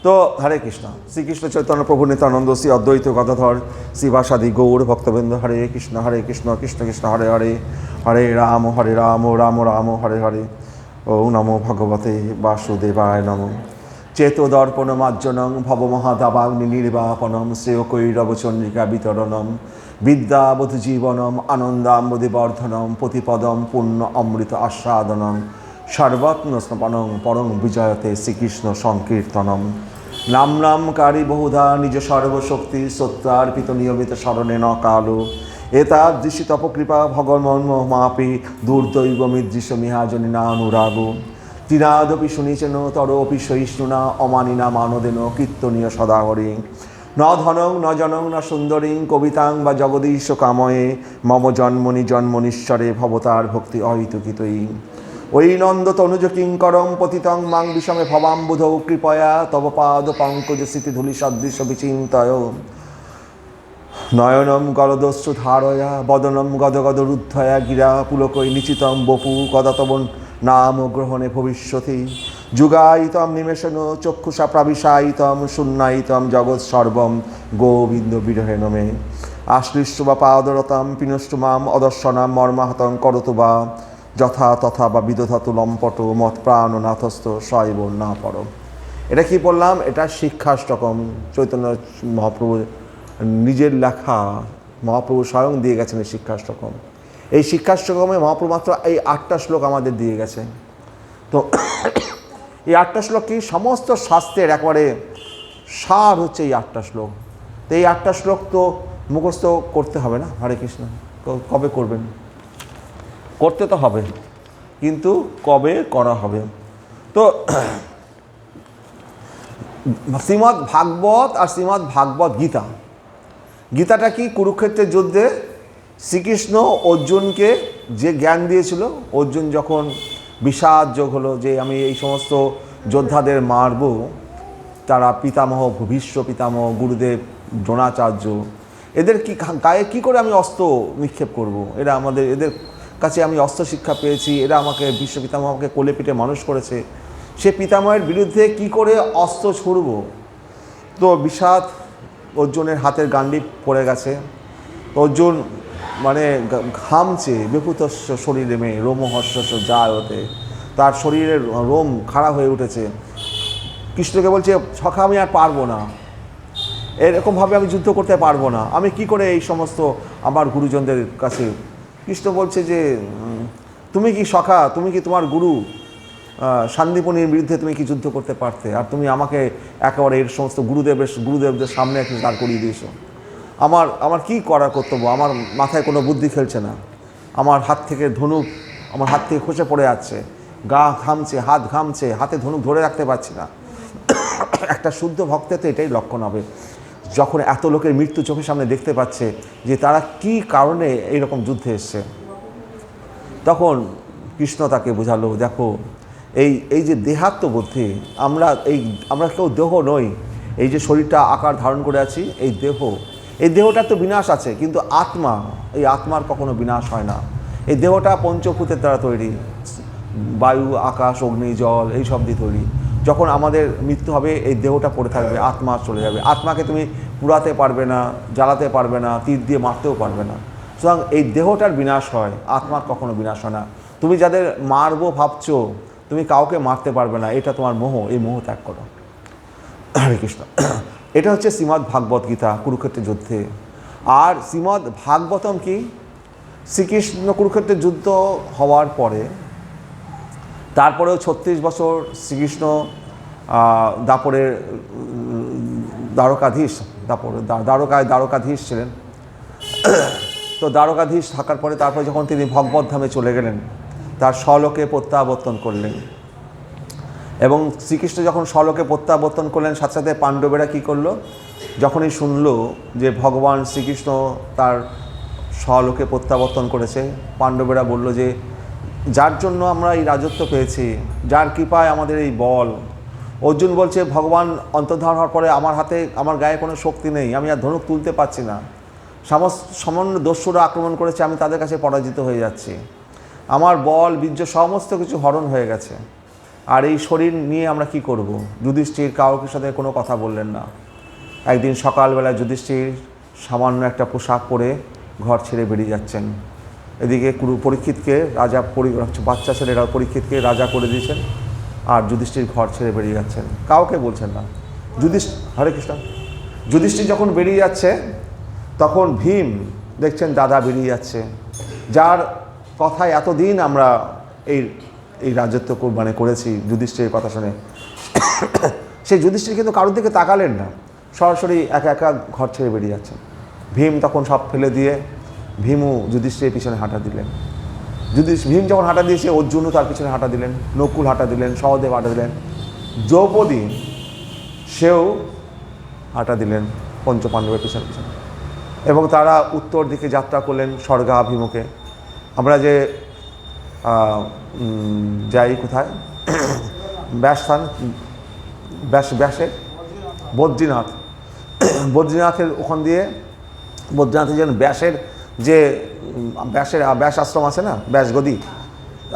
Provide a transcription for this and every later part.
তো হরে কৃষ্ণ। শ্রীকৃষ্ণ চৈতন্য প্রভু নিত্যানন্দ শ্রী অদ্বৈত গদাধর শ্রীবাসাদি গৌর ভক্তবৃন্দ, হরে কৃষ্ণ কৃষ্ণ কৃষ্ণ হরে হরে, হরে রাম রাম রাম হরে হরে। ওম নমো ভগবতে বাসুদেবায় নমঃ। চেতদর্পণ মার্জনং ভবমহাদাবাগ্নি নির্বাপনম শ্রেয়কৈরবচন্দ্রিকা বিতরণম বিদ্যাবধু জীবনম আনন্দাম্বুধি বর্ধনম প্রতিপদম পুণ্য অমৃত আস্বাদনম সর্বাত্মস্নপনং পরং বিজয়তে শ্রীকৃষ্ণ সংকীর্তনম। নাম নামকারী বহুধা নিজ সর্বশক্তি সত্যার্পিত নিয়মিত স্মরণে ন কালো এতাদৃশি তপকৃপা ভগবন মাপি দুর্দৈবমিদৃশ মিহাজনী না অনুরাগ তিনাদপি শুনিছেন তরপি সহিষ্ণুনা অমানিনা মানদেন কীর্তনীয় সদাহরি ন ধনং ন জনং ন সুন্দরীং কবিতাং বা জগদীশ কাময়ে মম জন্মনি জন্মনীশ্বরে ভবতার ভক্তি অহিতুকিতই। ওই নন্দ তনুজ কিঙ্করং পতিতং মাং বিষমে ভবাম্বুধৌ কৃপয়া তব পাদ পঙ্কজ স্মৃতি ধূলি সদৃশ বিচিন্তয় নয়নম গলদস্যু ধারয়া বদনম গদগদ রুদ্ধয়া গিরা পুলকৈ নিচিতম বপু কদা তব নাম গ্রহণে ভবিষ্যতি যুগায়িতম নিমেষণ চক্ষুষা প্রাবিশায়িতম শূন্যায়িতম জগৎ সর্বম গোবিন্দ বিরহে নমে আশ্লিষ্ট বা পাদরতম পিনষ্টু মাম অদর্শনাম মর্মাহতং করতু বা যথা তথা বা বিদধাতু লম্পট মত প্রাণ নাথস্থ শৈব না পরম। এটা কি বললাম? এটা শিক্ষাষ্টকম, চৈতন্য মহাপ্রভু নিজের লেখা, মহাপ্রভু স্বয়ং দিয়ে গেছেন এই শিক্ষাষ্টকম। এই শিক্ষাষ্টকমে মহাপ্রভু মাত্র এই 8টা শ্লোক আমাদের দিয়ে গেছে। তো এই 8টা শ্লোক কি সমস্ত শাস্ত্রের একবারে সার হচ্ছে এই 8টা শ্লোক। তো এই 8টা শ্লোক তো মুখস্থ করতে হবে না? হরে কৃষ্ণ। কবে করবেন? করতে তো হবে, কিন্তু কবে করা হবে? তো শ্রীমদ্ ভাগবত আর শ্রীমদ্ ভাগবত গীতা, গীতাটা কি? কুরুক্ষেত্রের যুদ্ধে শ্রীকৃষ্ণ অর্জুনকে যে জ্ঞান দিয়েছিল, অর্জুন যখন বিষাদ যোগ হলো যে আমি এই সমস্ত যোদ্ধাদের মারব, তারা পিতামহ ভীষ্ম পিতামহ গুরুদেব দ্রোণাচার্য, এদের কি গায়ে কী করে আমি অস্ত্র নিক্ষেপ করব? এরা এদের কাছে আমি অস্ত্র শিক্ষা পেয়েছি, এরা আমাকে ভীষ্ম পিতামহ আমাকে কোলে পিঠে মানুষ করেছে, সে পিতামহের বিরুদ্ধে কি করে অস্ত্র ছুড়ব? তো বিষাদ অর্জুনের হাতের গান্ডি পড়ে গেছে। অর্জুন মানে ঘামছে, বেপুতস্য শরীরে মেয়ে রোমহর্ষস্য যায় হতে, তার শরীরের রোম খাড়া হয়ে উঠেছে। কৃষ্ণকে বলছে, সখা আমি আর পারবো না, এরকমভাবে আমি যুদ্ধ করতে পারবো না, আমি কি করে এই সমস্ত আমার গুরুজনদের কাছে। কৃষ্ণ বলছে যে তুমি কি সখা, তুমি কি তোমার গুরু শান্তিপনির বিরুদ্ধে তুমি কি যুদ্ধ করতে পারতে? আর তুমি আমাকে একেবারে এর সমস্ত গুরুদেবদের সামনে একটু দাঁড় করিয়ে দিয়েছো। আমার কি করার কর্তব্য? আমার মাথায় কোনো বুদ্ধি খেলছে না, আমার হাত থেকে ধনুক আমার হাত থেকে খসে পড়ে যাচ্ছে, গা ঘামছে, হাত ঘামছে, হাতে ধনুক ধরে রাখতে পারছি না। একটা শুদ্ধ ভক্তের তো এটাই লক্ষণ হবে, যখন এত লোকের মৃত্যু চোখের সামনে দেখতে পাচ্ছে যে তারা কি কারণে এইরকম যুদ্ধে এসছে। তখন কৃষ্ণ তাকে বোঝালো, দেখো এই যে দেহাত্মবুদ্ধি, আমরা কেউ দেহ নই, এই যে শরীরটা আকার ধারণ করে আছি, এই দেহটার তো বিনাশ আছে, কিন্তু আত্মা, এই আত্মার কখনো বিনাশ হয় না। এই দেহটা পঞ্চভূতের দ্বারা তৈরি, বায়ু আকাশ অগ্নি জল এই সব দিয়ে তৈরি। যখন আমাদের মৃত্যু হবে এই দেহটা পড়ে থাকবে, আত্মা চলে যাবে। আত্মাকে তুমি পুড়াতে পারবে না, জ্বালাতে পারবে না, তীর দিয়ে মারতেও পারবে না। সুতরাং এই দেহটার বিনাশ হয়, আত্মার কখনো বিনাশ হয় না। তুমি যাদের মারবো ভাবছো, তুমি কাউকে মারতে পারবে না, এটা তোমার মোহ, এই মোহ ত্যাগ করো। হরে কৃষ্ণ। এটা হচ্ছে শ্রীমদ্ ভাগবত গীতা কুরুক্ষেত্রের যুদ্ধে। আর শ্রীমদ্ ভাগবতম কি? শ্রীকৃষ্ণ কুরুক্ষেত্রের যুদ্ধ হওয়ার পরে তারপরেও 36 বছর শ্রীকৃষ্ণ দাপরের দ্বারকাধীশ ছিলেন। তো দ্বারকাধীশ থাকার পরে তারপরে যখন তিনি ভগবত ধামে চলে গেলেন, তার স্বলোকে প্রত্যাবর্তন করলেন। এবং শ্রীকৃষ্ণ যখন স্বলোকে প্রত্যাবর্তন করলেন, সাথে সাথে পাণ্ডবেরা কী করলো? যখনই শুনলো যে ভগবান শ্রীকৃষ্ণ তার স্বলোকে প্রত্যাবর্তন করেছে, পাণ্ডবেরা বলল যে যার জন্য আমরা এই রাজত্ব পেয়েছি, যার কৃপায় আমাদের এই বল। অর্জুন বলছে ভগবান অন্তর্ধান হওয়ার পরে আমার গায়ে কোনো শক্তি নেই, আমি আর ধনুক তুলতে পারছি না, সামান্য দস্যুরা আক্রমণ করেছে, আমি তাদের কাছে পরাজিত হয়ে যাচ্ছি, আমার বল বীর্য সমস্ত কিছু হরণ হয়ে গেছে। আর এই শরীর নিয়ে আমরা কি করব? যুধিষ্ঠির কাউকে সাথে কোনো কথা বললেন না। একদিন সকালবেলা যুধিষ্ঠির সামান্য একটা পোশাক পরে ঘর ছেড়ে বেরিয়ে যাচ্ছেন। এদিকে পরীক্ষিতকে রাজা, বাচ্চা ছেলেরা পরীক্ষিতকে রাজা করে দিয়েছেন, আর যুধিষ্ঠির ঘর ছেড়ে বেরিয়ে যাচ্ছেন, কাউকে বলছেন না। হরে কৃষ্ণ। যুধিষ্ঠির যখন বেরিয়ে যাচ্ছে তখন ভীম দেখছেন দাদা বেরিয়ে যাচ্ছে, যার কথায় এতদিন আমরা এই রাজত্ব করেছি যুধিষ্ঠিরের কথা শুনে। সেই যুধিষ্ঠির কিন্তু কারোর দিকে তাকালেন না, সরাসরি একা একা ঘর ছেড়ে বেরিয়ে যাচ্ছেন। ভীম তখন সব ফেলে দিয়ে ভীমও যুধিষ্ঠিরের পিছনে হাঁটা দিলেন। ভীম যখন হাঁটা দিয়েছে অর্জুনও তার পিছনে হাঁটা দিলেন, নকুল হাঁটা দিলেন, সহদেব হাঁটা দিলেন, দ্রৌপদী সেও হাঁটা দিলেন পঞ্চপাণ্ডবের পিছনে পিছনে, এবং তারা উত্তর দিকে যাত্রা করলেন স্বর্গাভিমুখে। আমরা যে যাই কোথায় ব্যাসস্থান, ব্যাসের বদ্রীনাথের ওখান দিয়ে, বদ্রীনাথে যেন ব্যাসের যে ব্যাস আশ্রম আছে না, ব্যাসগদি,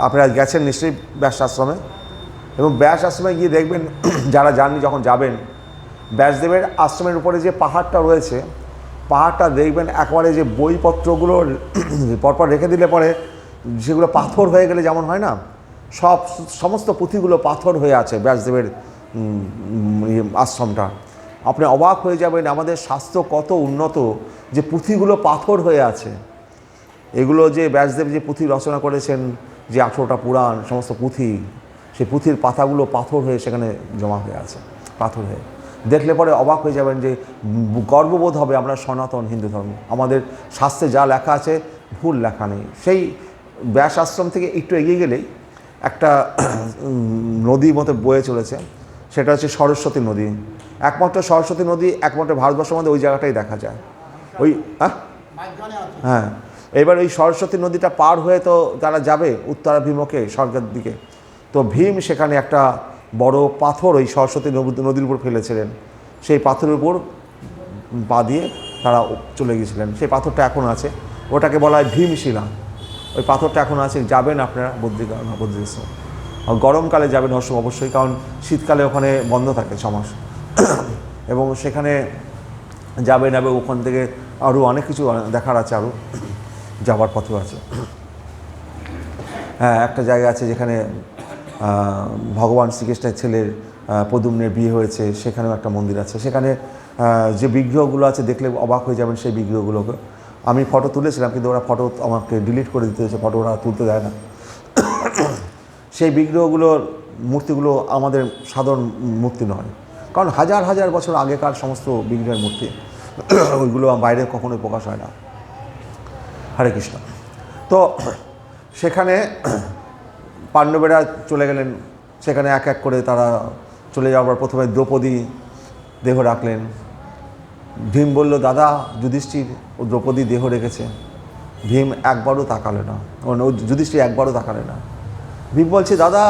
আপনারা গেছেন নিশ্চয়ই ব্যাস আশ্রমে। এবং ব্যাস আশ্রমে গিয়ে দেখবেন, যারা যাননি যখন যাবেন, ব্যাসদেবের আশ্রমের উপরে যে পাহাড়টা রয়েছে, পাহাড়টা দেখবেন একেবারে যে বইপত্রগুলো পরপর রেখে দিলে পরে যেগুলো পাথর হয়ে গেলে যেমন হয় না, সমস্ত পুঁথিগুলো পাথর হয়ে আছে ব্যাসদেবের আশ্রমটা। আপনি অবাক হয়ে যাবেন আমাদের শাস্ত্র কত উন্নত যে পুঁথিগুলো পাথর হয়ে আছে। এগুলো যে ব্যাসদেব যে পুঁথি রচনা করেছেন, যে 18টা পুরাণ, সমস্ত পুঁথি, সেই পুঁথির পাতাগুলো পাথর হয়ে সেখানে জমা হয়ে আছে, পাথর হয়ে। দেখলে পরে অবাক হয়ে যাবেন, যে গর্ববোধ হবে আমরা সনাতন হিন্দু ধর্ম, আমাদের শাস্ত্রে যা লেখা আছে ভুল লেখা নেই। সেই ব্যাস আশ্রম থেকে একটু এগিয়ে গেলেই একটা নদীর মতো বয়ে চলেছে, সেটা হচ্ছে সরস্বতী নদী। একমাত্র সরস্বতী নদী একমাত্র ভারতবর্ষের মধ্যে ওই জায়গাটাই দেখা যায়। ওই হ্যাঁ, এবার ওই সরস্বতী নদীটা পার হয়ে তো তারা যাবে উত্তরাভিমুখে স্বর্গের দিকে। তো ভীম সেখানে একটা বড় পাথর ওই সরস্বতী নদীর উপর ফেলেছিলেন, সেই পাথরের উপর পা দিয়ে তারা চলে গিয়েছিলেন। সেই পাথরটা এখন আছে, ওটাকে বলা হয় ভীমশিলা। ওই পাথরটা এখন আছে, যাবেন আপনারা বদ্রীনাথ। গরমকালে যাবেন অবশ্যই, কারণ শীতকালে ওখানে বন্ধ থাকে 6 মাস। এবং সেখানে যাবেন, এবং ওখান থেকে আরও অনেক কিছু দেখার আছে, আরও যাওয়ার পথও আছে। হ্যাঁ, একটা জায়গা আছে যেখানে ভগবান শ্রীকৃষ্ণের ছেলের পদুম্নের বিয়ে হয়েছে, সেখানেও একটা মন্দির আছে। সেখানে যে বিগ্রহগুলো আছে দেখলে অবাক হয়ে যাবেন সেই বিগ্রহগুলোকে। আমি ফটো তুলেছিলাম, কিন্তু ওরা ফটো আমাকে ডিলিট করে দিতে হয়েছে, ফটো ওরা তুলতে দেয় না। সেই বিগ্রহগুলোর মূর্তিগুলো আমাদের সাধারণ মূর্তি নয়, কারণ হাজার হাজার বছর আগেকার সমস্ত বিগ্রহের মূর্তি, ওইগুলো বাইরে কখনোই প্রকাশ হয় না। হরে কৃষ্ণ। তো সেখানে পাণ্ডবেরা চলে গেলেন, সেখানে এক এক করে তারা চলে যাওয়ার প্রথমে দ্রৌপদী দেহ রাখলেন। ভীম বলল, দাদা যুধিষ্ঠির ও দ্রৌপদী দেহ রেখেছে। ভীম একবারও তাকালে না, যুধিষ্ঠির একবারও তাকালে না। ভীম বলছে, দাদা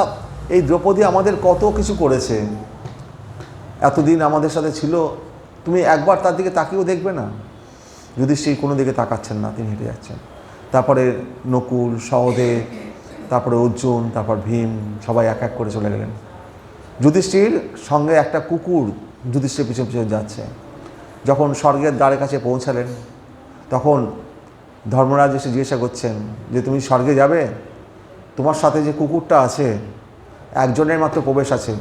এই দ্রৌপদী আমাদের কত কিছু করেছে, এতদিন আমাদের সাথে ছিল, তুমি একবার তার দিকে তাকিয়েও দেখবে না? যুধিষ্ঠির কোনো দিকে তাকাচ্ছেন না, তিনি হেঁটে যাচ্ছেন। তারপরে নকুল, সহদেব, তারপরে অর্জুন, তারপর ভীম, সবাই এক এক করে চলে গেলেন। যুধিষ্ঠির সঙ্গে একটা কুকুর যুধিষ্ঠির পিছনে পিছনে যাচ্ছে। যখন স্বর্গের দ্বারের কাছে পৌঁছালেন, তখন ধর্মরাজ এসে জিজ্ঞাসা করছেন যে তুমি স্বর্গে যাবে? তোমার সাথে যে কুকুরটা আছে, একজনের মাত্র প্রবেশ আছে,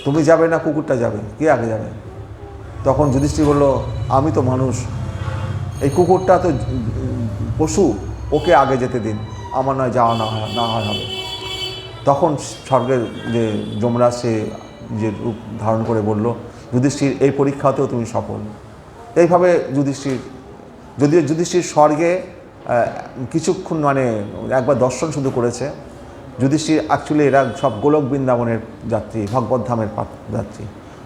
তুমি যাবে না কুকুরটা যাবে, কে আগে যাবে? তখন যুধিষ্ঠির বলল, আমি তো মানুষ, এই কুকুরটা তো পশু, ওকে আগে যেতে দিন, আমার নয় যাওয়া না হয় হবে। তখন স্বর্গের যে যমরাজ সে যে রূপ ধারণ করে বলল, যুধিষ্ঠির এই পরীক্ষাতেও তুমি সফল। এইভাবে যদিও যুধিষ্ঠির স্বর্গে কিছুক্ষণ একবার দর্শন শুধু করেছে। যুধিষ্ঠির অ্যাকচুয়ালি এরা সব গোলক বৃন্দাবনের যাত্রী, ভগবত ধামের যাত্রী।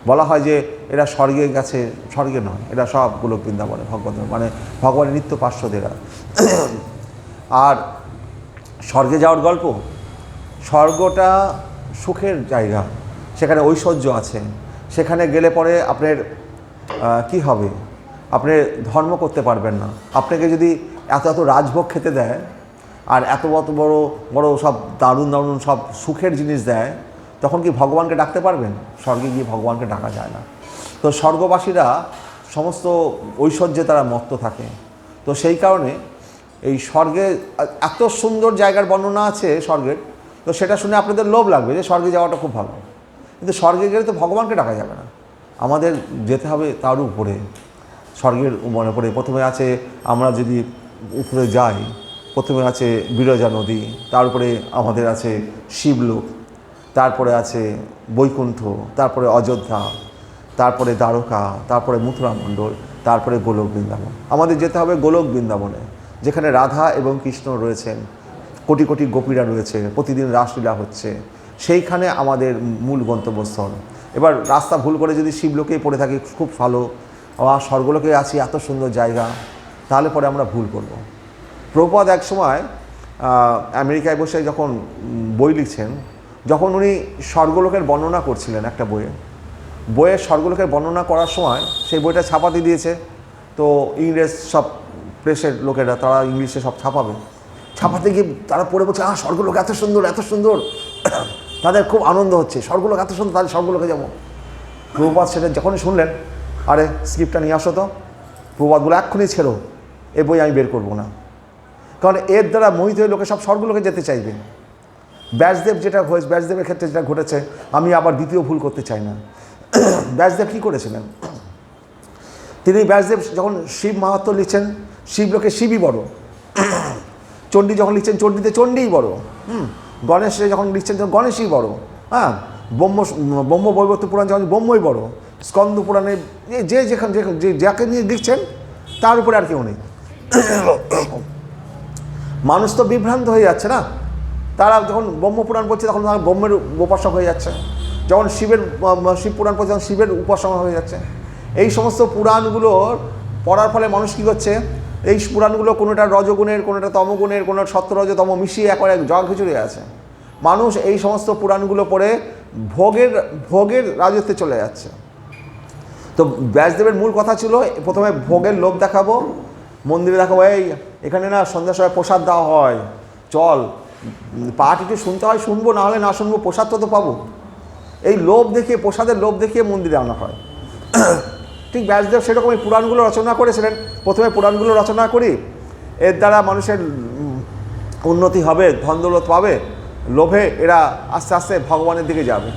বলা হয় যে এরা স্বর্গে গেছে, স্বর্গে নয়, এরা সব গোলক বৃন্দাবনে ভগবত, ভগবানের নিত্য পার্শ্বদেরা। আর স্বর্গে যাওয়ার গল্প, স্বর্গটা সুখের জায়গা, সেখানে ঐশ্বর্য আছে। সেখানে গেলে পরে আপনার কি হবে, আপনি ধর্ম করতে পারবেন না। আপনাকে যদি এত এত রাজভোগ খেতে দেয়, আর এত বড় বড় সব দারুণ দারুণ সব সুখের জিনিস দেয়, তখন কি ভগবানকে ডাকতে পারবেন? স্বর্গে গিয়ে ভগবানকে ডাকা যায় না। তো স্বর্গবাসীরা সমস্ত ঐশ্বর্যে তারা মত্ত থাকে। তো সেই কারণে এই স্বর্গে এত সুন্দর জায়গার বর্ণনা আছে স্বর্গের, তো সেটা শুনে আপনাদের লোভ লাগবে যে স্বর্গে যাওয়াটা খুব ভালো, কিন্তু স্বর্গে গেলে তো ভগবানকে ডাকা যাবে না, আমাদের যেতে হবে তার উপরে, স্বর্গের মনে পড়ে। প্রথমে আছে, আমরা যদি উপরে যাই, প্রথমে আছে বিরজা নদী, তারপরে আমাদের আছে শিবলোক, তারপরে আছে বৈকুণ্ঠ, তারপরে অযোধ্যা, তারপরে দ্বারকা, তারপরে মথুরা মণ্ডল, তারপরে গোলক বৃন্দাবন। আমাদের যেতে হবে গোলক বৃন্দাবনে, যেখানে রাধা এবং কৃষ্ণ রয়েছেন, কোটি কোটি গোপীরা রয়েছে, প্রতিদিন রাসলীলা হচ্ছে, সেইখানে আমাদের মূল গন্তব্যস্থল। এবার রাস্তা ভুল করে যদি শিবলোকেই পড়ে থাকি খুব ভালো, আর স্বর্গলোকে আছি এত সুন্দর জায়গা, তাহলে পরে আমরা ভুল করব। প্রভুপাদ এক সময় আমেরিকায় বসে যখন বই লিখছেন, যখন উনি স্বর্গলোকের বর্ণনা করছিলেন একটা বইয়ের স্বর্গলোকের বর্ণনা করার সময় সেই বইটা ছাপাতে দিয়েছে। তো ইংরেজ সব প্রেসের লোকেরা, তারা ইংলিশে সব ছাপাতে গিয়ে তারা পড়ে বলছে, স্বর্গলোক এত সুন্দর এত সুন্দর, তাদের খুব আনন্দ হচ্ছে, স্বর্গলোক এত সুন্দর, তাদের স্বর্গলোকে যাবো। প্রভুপাদ সেটা যখনই শুনলেন, আরে স্ক্রিপ্টটা নিয়ে আসো তো। প্রভুপাদ বলে, এক্ষুনি ছেড়ো, এ বই আমি বের করবো না, কারণ এর দ্বারা মোহিত হয়ে লোকে সব স্বর্গলোকে যেতে চাইবে। ব্যাসদেব যেটা হয়েছে, ব্যাসদেবের ক্ষেত্রে যেটা ঘটেছে, আমি আবার দ্বিতীয় ভুল করতে চাই না। ব্যাসদেব কী করেছিলেন? তিনি ব্যাসদেব যখন শিব মাহাত্ম্য লিখছেন, শিবলোকে শিবই বড়। চণ্ডী যখন লিখছেন, চণ্ডীতে চণ্ডীই বড়। গণেশে যখন লিখছেন, তখন গণেশই বড়। হ্যাঁ, ব্রহ্ম বৈবর্ত পুরাণ যখন ব্রহ্মই বড়। স্কন্দ পুরাণে যে যেখানে যাকে নিয়ে লিখছেন তার উপরে আর কেউ নেই। মানুষ তো বিভ্রান্ত হয়ে যাচ্ছে না, তারা যখন ব্রহ্মপুরাণ পড়ছে তখন তারা ব্রহ্মের উপাসক হয়ে যাচ্ছে, যখন শিব পুরাণ পড়ছে তখন শিবের উপাসনা হয়ে যাচ্ছে। এই সমস্ত পুরাণগুলোর পড়ার ফলে মানুষ কী করছে, এই পুরাণগুলো কোনোটা রজগুণের, কোনোটা তমগুণের, কোনো সত্যরজ তম মিশিয়ে একবারে জল খিচুড়ি আছে। মানুষ এই সমস্ত পুরাণগুলো পড়ে ভোগের রাজত্বে চলে যাচ্ছে। তো ব্যাসদেবের মূল কথা ছিল, প্রথমে ভোগের লোভ দেখাবো, মন্দিরে দেখাবো, এই এখানে না সন্ধ্যার সময় প্রসাদ দেওয়া হয়, চল, পাঠ একটু শুনতে হয় শুনবো, না হলে না শুনবো, প্রসাদ তো পাবো। এই লোভ দেখিয়ে, প্রসাদের লোভ দেখিয়ে মন্দিরে আনা হয়। ঠিক ব্যাসদেব সেরকম এই পুরাণগুলো রচনা করেছিলেন। প্রথমে পুরাণগুলো রচনা করি, এর দ্বারা মানুষের উন্নতি হবে, ধন দৌলত পাবে, লোভে এরা আস্তে আস্তে ভগবানের দিকে যাবে।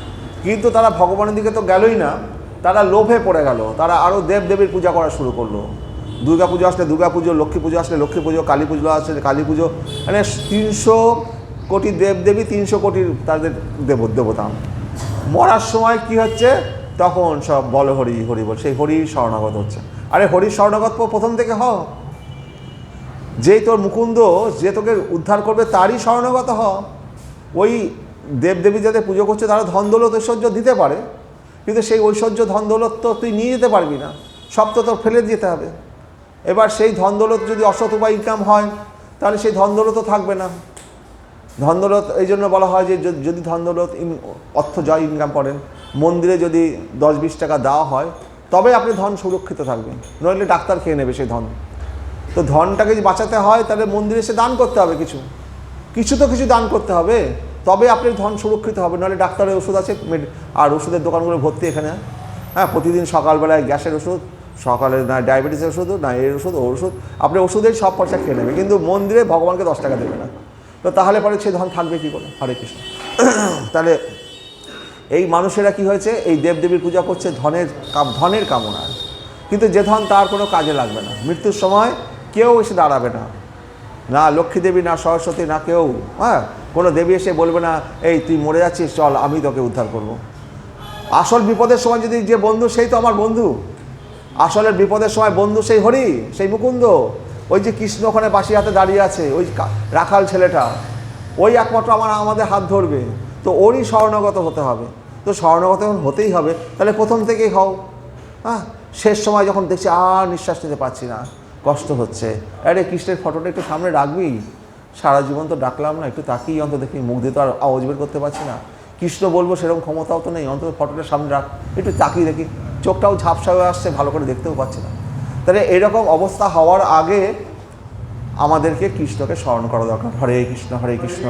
কিন্তু তারা ভগবানের দিকে তো গেলই না, তারা লোভে পড়ে গেল, তারা আরও দেবদেবীর পূজা করা শুরু করলো। দুর্গা পুজো আসলে দুর্গা পুজো, লক্ষ্মী পুজো আসলে লক্ষ্মী পুজো, কালী পুজো আসলে কালী পুজো, মানে 300 কোটি দেবদেবী, 300 কোটির তাদের দেবতা। মরার সময় কি হচ্ছে, তখন সব বল হরি হরি বল, সেই হরির শরণাগত হচ্ছে। আরে হরির শরণাগত প্রথম থেকে হ, যেই তোর মুকুন্দ, যে তোকে উদ্ধার করবে তারই শরণাগত হ। ওই দেবদেবী যাদের পুজো করছে তারা ধন দৌলত ঐশ্বর্য দিতে পারে, কিন্তু সেই ঐশ্বর্য ধন দৌলত তো তুই নিয়ে যেতে পারবি না, সব তো তোর ফেলে দিতে হবে। এবার সেই ধন দৌলত যদি অসৎ উপায় ইনকাম হয়, তাহলে সেই ধন দৌলতও থাকবে না। ধন দৌলত এই জন্য বলা হয় যে যদি ধন দৌলত অর্থ জয় ইনকাম করেন, মন্দিরে যদি 10-20 টাকা দেওয়া হয়, তবে আপনি ধন সুরক্ষিত থাকবেন, নইলে ডাক্তার খেয়ে নেবে সেই ধন। তো ধনটাকে যদি বাঁচাতে হয়, তাহলে মন্দিরে এসে দান করতে হবে, কিছু দান করতে হবে, তবে আপনার ধন সুরক্ষিত হবে, নাহলে ডাক্তারের ওষুধ আছে, আর ওষুধের দোকানগুলো ভর্তি এখানে। হ্যাঁ, প্রতিদিন সকালবেলায় গ্যাসের ওষুধ, সকালে না ডায়াবেটিসের ওষুধ, না এর ওষুধ ওর ওষুধ, আপনি ওষুধের সব পয়সা খেয়ে নেবে, কিন্তু মন্দিরে ভগবানকে 10 টাকা দেবে না। তো তাহলে পরে সেই ধন থাকবে কী করে? হরে কৃষ্ণ। তাহলে এই মানুষেরা কি হয়েছে, এই দেবদেবীর পূজা করছে ধনের কামনায়, কিন্তু যে ধন তার কোনো কাজে লাগবে না। মৃত্যুর সময় কেউ এসে দাঁড়াবে না, না লক্ষ্মী দেবী, না সরস্বতী, না কেউ। হ্যাঁ, কোনো দেবী এসে বলবে না, এই তুই মরে যাচ্ছিস, চল আমি তোকে উদ্ধার করব। আসল বিপদের সময় যদি যে বন্ধু, সেই তো আমার বন্ধু। আসলের বিপদের সময় বন্ধু সেই হরি, সেই মুকুন্দ, ওই যে কৃষ্ণ ওখানে বাসি হাতে দাঁড়িয়ে আছে, ওই রাখাল ছেলেটা, ওই একমাত্র আমাদের হাত ধরবে। তো ওরই শরণাগত হতে হবে। তো শরণাগত হতেই হবে, তাহলে প্রথম থেকেই হও। হ্যাঁ, শেষ সময় যখন দেখছি আর নিঃশ্বাস নিতে পারছি না, কষ্ট হচ্ছে, আরে কৃষ্ণের ফটোটা একটু সামনে রাখবি, সারা জীবন তো ডাকলাম না, একটু তাকিয়ে অন্তত দেখি, মুখ দিয়ে তো আর আওয়াজ বের করতে পারছি না, কৃষ্ণ বলবো সেরকম ক্ষমতাও তো নেই, অন্তত ফটোটা সামনে রাখ, একটু তাকিয়ে দেখি, চোখটাও ঝাপসা হয়ে আসছে, ভালো করে দেখতেও পাচ্ছি না। তাহলে এরকম অবস্থা হওয়ার আগে আমাদেরকে কৃষ্ণকে স্মরণ করা দরকার। হরে কৃষ্ণ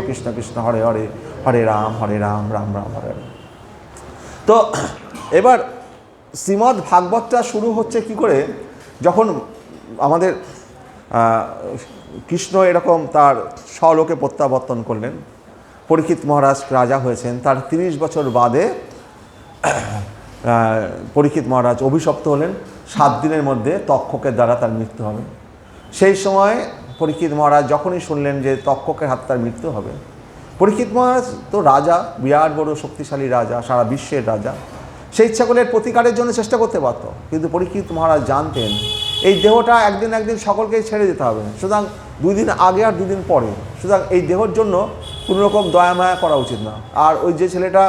কৃষ্ণ কৃষ্ণ হরে হরে, হরে রাম রাম রাম হরে হরে। তো এবার শ্রীমদ্ ভাগবতটা শুরু হচ্ছে কি করে, যখন আমাদের কৃষ্ণ এরকম তার স্বলোকে প্রত্যাবর্তন করলেন, পরীক্ষিত মহারাজ রাজা হয়েছেন, তার 30 বছর বাদে পরীক্ষিত মহারাজ অভিশপ্ত হলেন, 7 দিনের মধ্যে তক্ষকের দ্বারা তার মৃত্যু হবে। সেই সময় পরীক্ষিত মহারাজ যখনই শুনলেন যে তক্ষকের হাতে তার মৃত্যু হবে, পরীক্ষিত মহারাজ তো রাজা, বিরাট বড় শক্তিশালী রাজা, সারা বিশ্বের রাজা, সেই ইচ্ছা করলে প্রতিকারের জন্য চেষ্টা করতে পারত, কিন্তু পরীক্ষিত মহারাজ জানতেন এই দেহটা একদিন সকলকেই ছেড়ে দিতে হবে, সুতরাং 2 দিন আগে আর 2 দিন পরে, সুতরাং এই দেহর জন্য কোনো রকম দয়া মায়া করা উচিত না। আর ওই যে ছেলেটা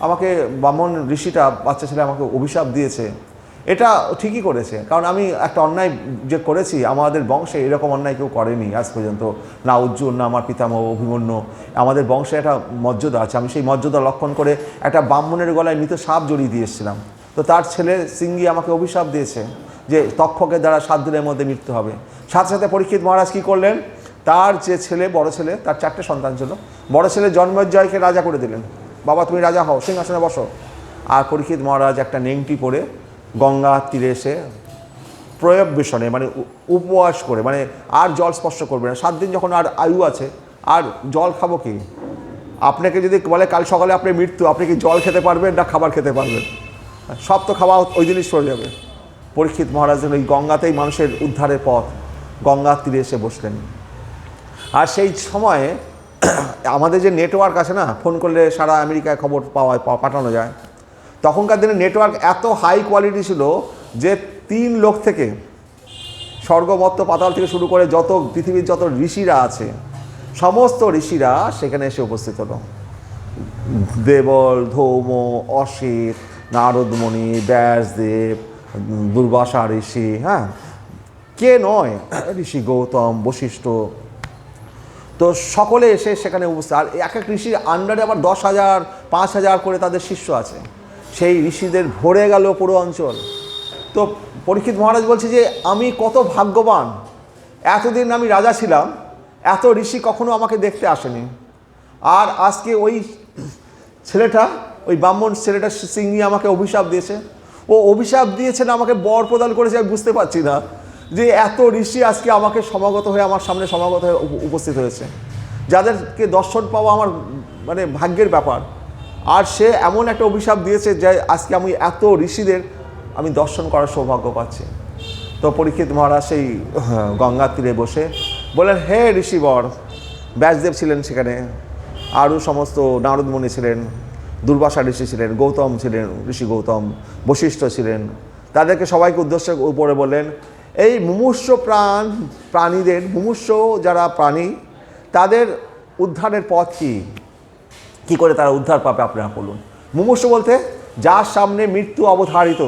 আমাকে, ব্রাহ্মণ ঋষিটা, বাচ্চা ছেলে আমাকে অভিশাপ দিয়েছে, এটা ঠিকই করেছে, কারণ আমি একটা অন্যায় যে করেছি, আমাদের বংশে এরকম অন্যায় কেউ করেনি আজ পর্যন্ত, না অর্জুন, না আমার পিতামহ অভিমন্যু। আমাদের বংশে একটা মর্যাদা আছে, আমি সেই মর্যাদা লক্ষণ করে একটা ব্রাহ্মণের গলায় মৃত সাপ জড়িয়ে দিয়ে এসেছিলাম। তো তার ছেলে সিঙ্গি আমাকে অভিশাপ দিয়েছে যে তক্ষকের দ্বারা 7 দিনের মধ্যে মৃত্যু হবে। সাথে সাথে পরীক্ষিত মহারাজ কী করলেন, তার যে ছেলে, বড় ছেলে, তার 4টে সন্তান ছিল, বড় ছেলে জন্মেজয়কে রাজা করে দিলেন, বাবা তুমি রাজা হও, সিংহাসনে বসো। আর পরীক্ষিত মহারাজ একটা নেংটি পরে গঙ্গার তীরে এসে প্রয়োগ বেশনে, মানে উপবাস করে, মানে আর জল স্পর্শ করবে না 7 দিন, যখন আর আয়ু আছে, আর জল খাবো কি? আপনাকে যদি বলে কাল সকালে আপনার মৃত্যু, আপনি কি জল খেতে পারবেন না খাবার খেতে পারবেন? সব তো খাওয়া ওই দিনই সরে যাবে। পরীক্ষিত মহারাজের ওই গঙ্গাতেই মানুষের উদ্ধারের পথ, গঙ্গার তীরে এসে বসলেন। আর সেই সময়ে আমাদের যে নেটওয়ার্ক আছে না, ফোন করলে সারা আমেরিকায় খবর পাঠানো যায়, তখনকার দিনে নেটওয়ার্ক এত হাই কোয়ালিটি ছিল যে 3 লোক থেকে, স্বর্গমত্ত পাতাল থেকে শুরু করে যত পৃথিবীর যত ঋষিরা আছে, সমস্ত ঋষিরা সেখানে এসে উপস্থিত হলো। দেবল, ধৌম, অসিত, নারদমণি, ব্যাসদেব, দুর্বাসা ঋষি, হ্যাঁ, কে নয়, ঋষি গৌতম, বশিষ্ঠ, তো সকলে এসে সেখানে উপস্থিত। আর এক এক ঋষির আন্ডারে আবার 10,000, 5,000 করে তাদের শিষ্য আছে। সেই ঋষিদের ভরে গেল পুরো অঞ্চল। তো পরীক্ষিত মহারাজ বলছে যে আমি কত ভাগ্যবান, এতদিন আমি রাজা ছিলাম, এত ঋষি কখনো আমাকে দেখতে আসেনি, আর আজকে ওই ছেলেটা, ওই ব্রাহ্মণ ছেলেটা সিঙ্গি আমাকে অভিশাপ দিয়েছে, ও অভিশাপ দিয়েছে না আমাকে বর প্রদান করেছে, আমি বুঝতে পারছি না যে এত ঋষি আজকে আমাকে সমাগত হয়ে, আমার সামনে সমাগত হয়ে উপস্থিত হয়েছে, যাদেরকে দর্শন পাওয়া আমার মানে ভাগ্যের ব্যাপার। আর সে এমন একটা অভিশাপ দিয়েছে যে আজকে আমি এত ঋষিদের আমি দর্শন করার সৌভাগ্য পাচ্ছি। তো পরীক্ষিত মহারাজ সেই গঙ্গার তীরে বসে বললেন, হে ঋষিবর, ব্যাসদেব ছিলেন সেখানে, আরও সমস্ত নারদমণি ছিলেন, দুর্বাসা ঋষি ছিলেন, গৌতম ছিলেন, ঋষি গৌতম, বশিষ্ঠ ছিলেন, তাদেরকে সবাইকে উদ্দেশ্য উপরে বললেন, এই মুমূর্ষু প্রাণীদের, মুমূর্ষু যারা প্রাণী, তাদের উদ্ধারের পথ কী করে তারা উদ্ধার পাবে আপনারা বলুন। মুমূর্ষু বলতে যার সামনে মৃত্যু অবধারিত,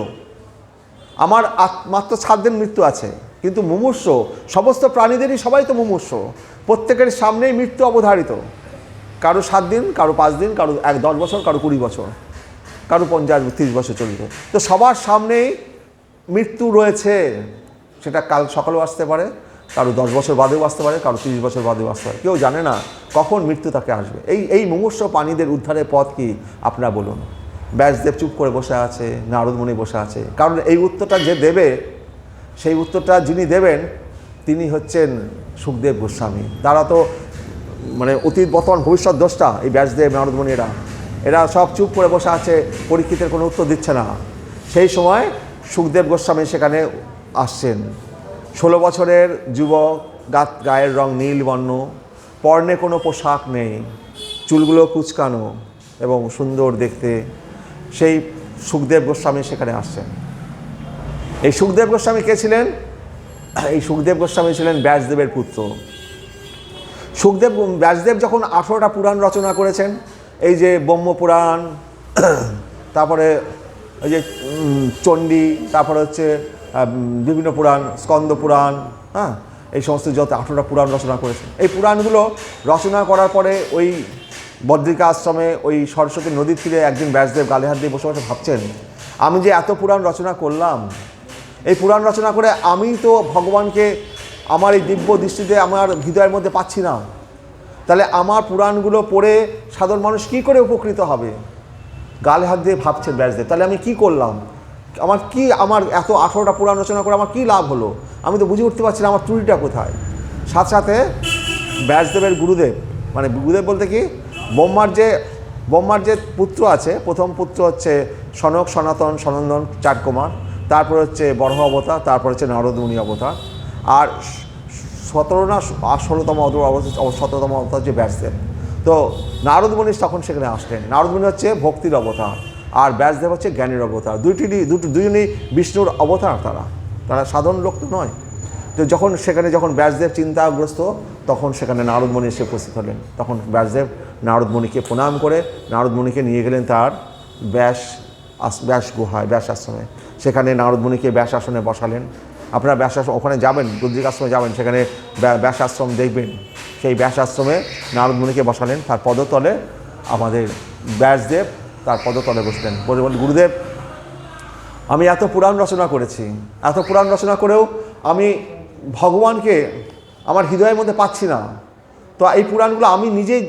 আমার মাত্র 7 দিন মৃত্যু আছে, কিন্তু মুমূর্ষু সমস্ত প্রাণীদেরই, সবাই তো মুমূর্ষু, প্রত্যেকের সামনেই মৃত্যু অবধারিত, কারো 7 দিন, কারো 5 দিন, কারো 10 বছর, কারো 20 বছর, কারো 50-30 বছর চলবে। তো সবার সামনেই মৃত্যু রয়েছে, সেটা কাল সকালেও আসতে পারে, কারো 10 বছর বাদেও আসতে পারে, কারো 30 বছর বাদেও আসতে পারে, কেউ জানে না কখন মৃত্যু তাকে আসবে। এই মুমূর্ষু প্রাণীদের উদ্ধারের পথ কি আপনারা বলুন। ব্যাসদেব চুপ করে বসে আছে, নারদমণি বসে আছে, কারণ এই উত্তরটা যে দেবে, সেই উত্তরটা যিনি দেবেন তিনি হচ্ছেন সুখদেব গোস্বামী। তারা তো মানে অতীত, বর্তমান, ভবিষ্যৎ দ্রষ্টা, এই ব্যাসদেব, নারদমণি, এরা সব চুপ করে বসে আছে, পরীক্ষিতের কোনো উত্তর দিচ্ছে না। সেই সময় সুখদেব গোস্বামী সেখানে আসছেন। 16 বছরের যুবক, গায়ের রং নীল বর্ণ, পরনে কোনো পোশাক নেই, চুলগুলো কুচকানো এবং সুন্দর দেখতে, সেই সুখদেব গোস্বামী সেখানে আসছেন। এই সুখদেব গোস্বামী কে ছিলেন? এই সুখদেব গোস্বামী ছিলেন ব্যাসদেবের পুত্র। ব্যাসদেব যখন 18টা পুরাণ রচনা করেছেন, এই যে ব্রহ্মপুরাণ, তারপরে ওই যে চণ্ডী, তারপরে হচ্ছে বিভিন্ন পুরাণ, স্কন্দ পুরাণ, হ্যাঁ, এই সমস্ত যত 18টা পুরাণ রচনা করেছেন। এই পুরাণগুলো রচনা করার পরে ওই বদ্রিকা আশ্রমে ওই সরস্বতী নদীর তীরে একদিন ব্যাসদেব গালে হাত দিয়ে বসে বসে ভাবছেন, আমি যে এত পুরাণ রচনা করলাম, এই পুরাণ রচনা করে আমি তো ভগবানকে আমার এই দিব্য দৃষ্টিতে আমার হৃদয়ের মধ্যে পাচ্ছি না, তাহলে আমার পুরাণগুলো পড়ে সাধারণ মানুষ কী করে উপকৃত হবে? গালে হাত দিয়ে ভাবছেন ব্যাসদেব, তাহলে আমি কি করলাম, আমার এত 18টা পুরাণ রচনা করে আমার কী লাভ হলো, আমি তো বুঝে উঠতে পারছি না আমার ত্রুটিটা কোথায়। সাথে সাথে ব্যাসদেবের গুরুদেব, মানে গুরুদেব বলতে কি, ব্রহ্মার যে পুত্র আছে, প্রথম পুত্র হচ্ছে সনক, সনাতন, সনন্দন, 4 কুমার, তারপর হচ্ছে বরাহ অবতার, তারপর হচ্ছে নারদ মুনি অবতার, আর 16তম অবতার হচ্ছে ব্যাসদেব। তো নারদ মুনি তখন সেখানে আসলেন। নারদ মুনি হচ্ছে ভক্তির অবতার, আর ব্যাসদেব হচ্ছে জ্ঞানের অবতার। দুজনই বিষ্ণুর অবতার। তারা সাধারণ লোক তো নয়। তো যখন ব্যাসদেব চিন্তাগ্রস্ত, তখন সেখানে নারদ মুনি এসে উপস্থিত হলেন। তখন ব্যাসদেব নারদ মুনিকে প্রণাম করে নারদ মুনিকে নিয়ে গেলেন তার ব্যাস গুহায়, ব্যাস আশ্রমে। সেখানে নারদ মুনিকে ব্যাস আসনে বসালেন। আপনারা ব্যাস আশ্রম ওখানে যাবেন, রুদ্রিক আশ্রমে যাবেন, সেখানে ব্যাস আশ্রম দেখবেন। সেই ব্যাস আশ্রমে নারদ মুনিকে বসালেন, তার পদতলে আমাদের ব্যাসদেব তার পদতলে বসলেন। বলে গুরুদেব, আমি এত পুরাণ রচনা করেছি, এত পুরাণ রচনা করেও আমি ভগবানকে আমার হৃদয়ের মধ্যে পাচ্ছি না। তো এই পুরাণগুলো আমি নিজেই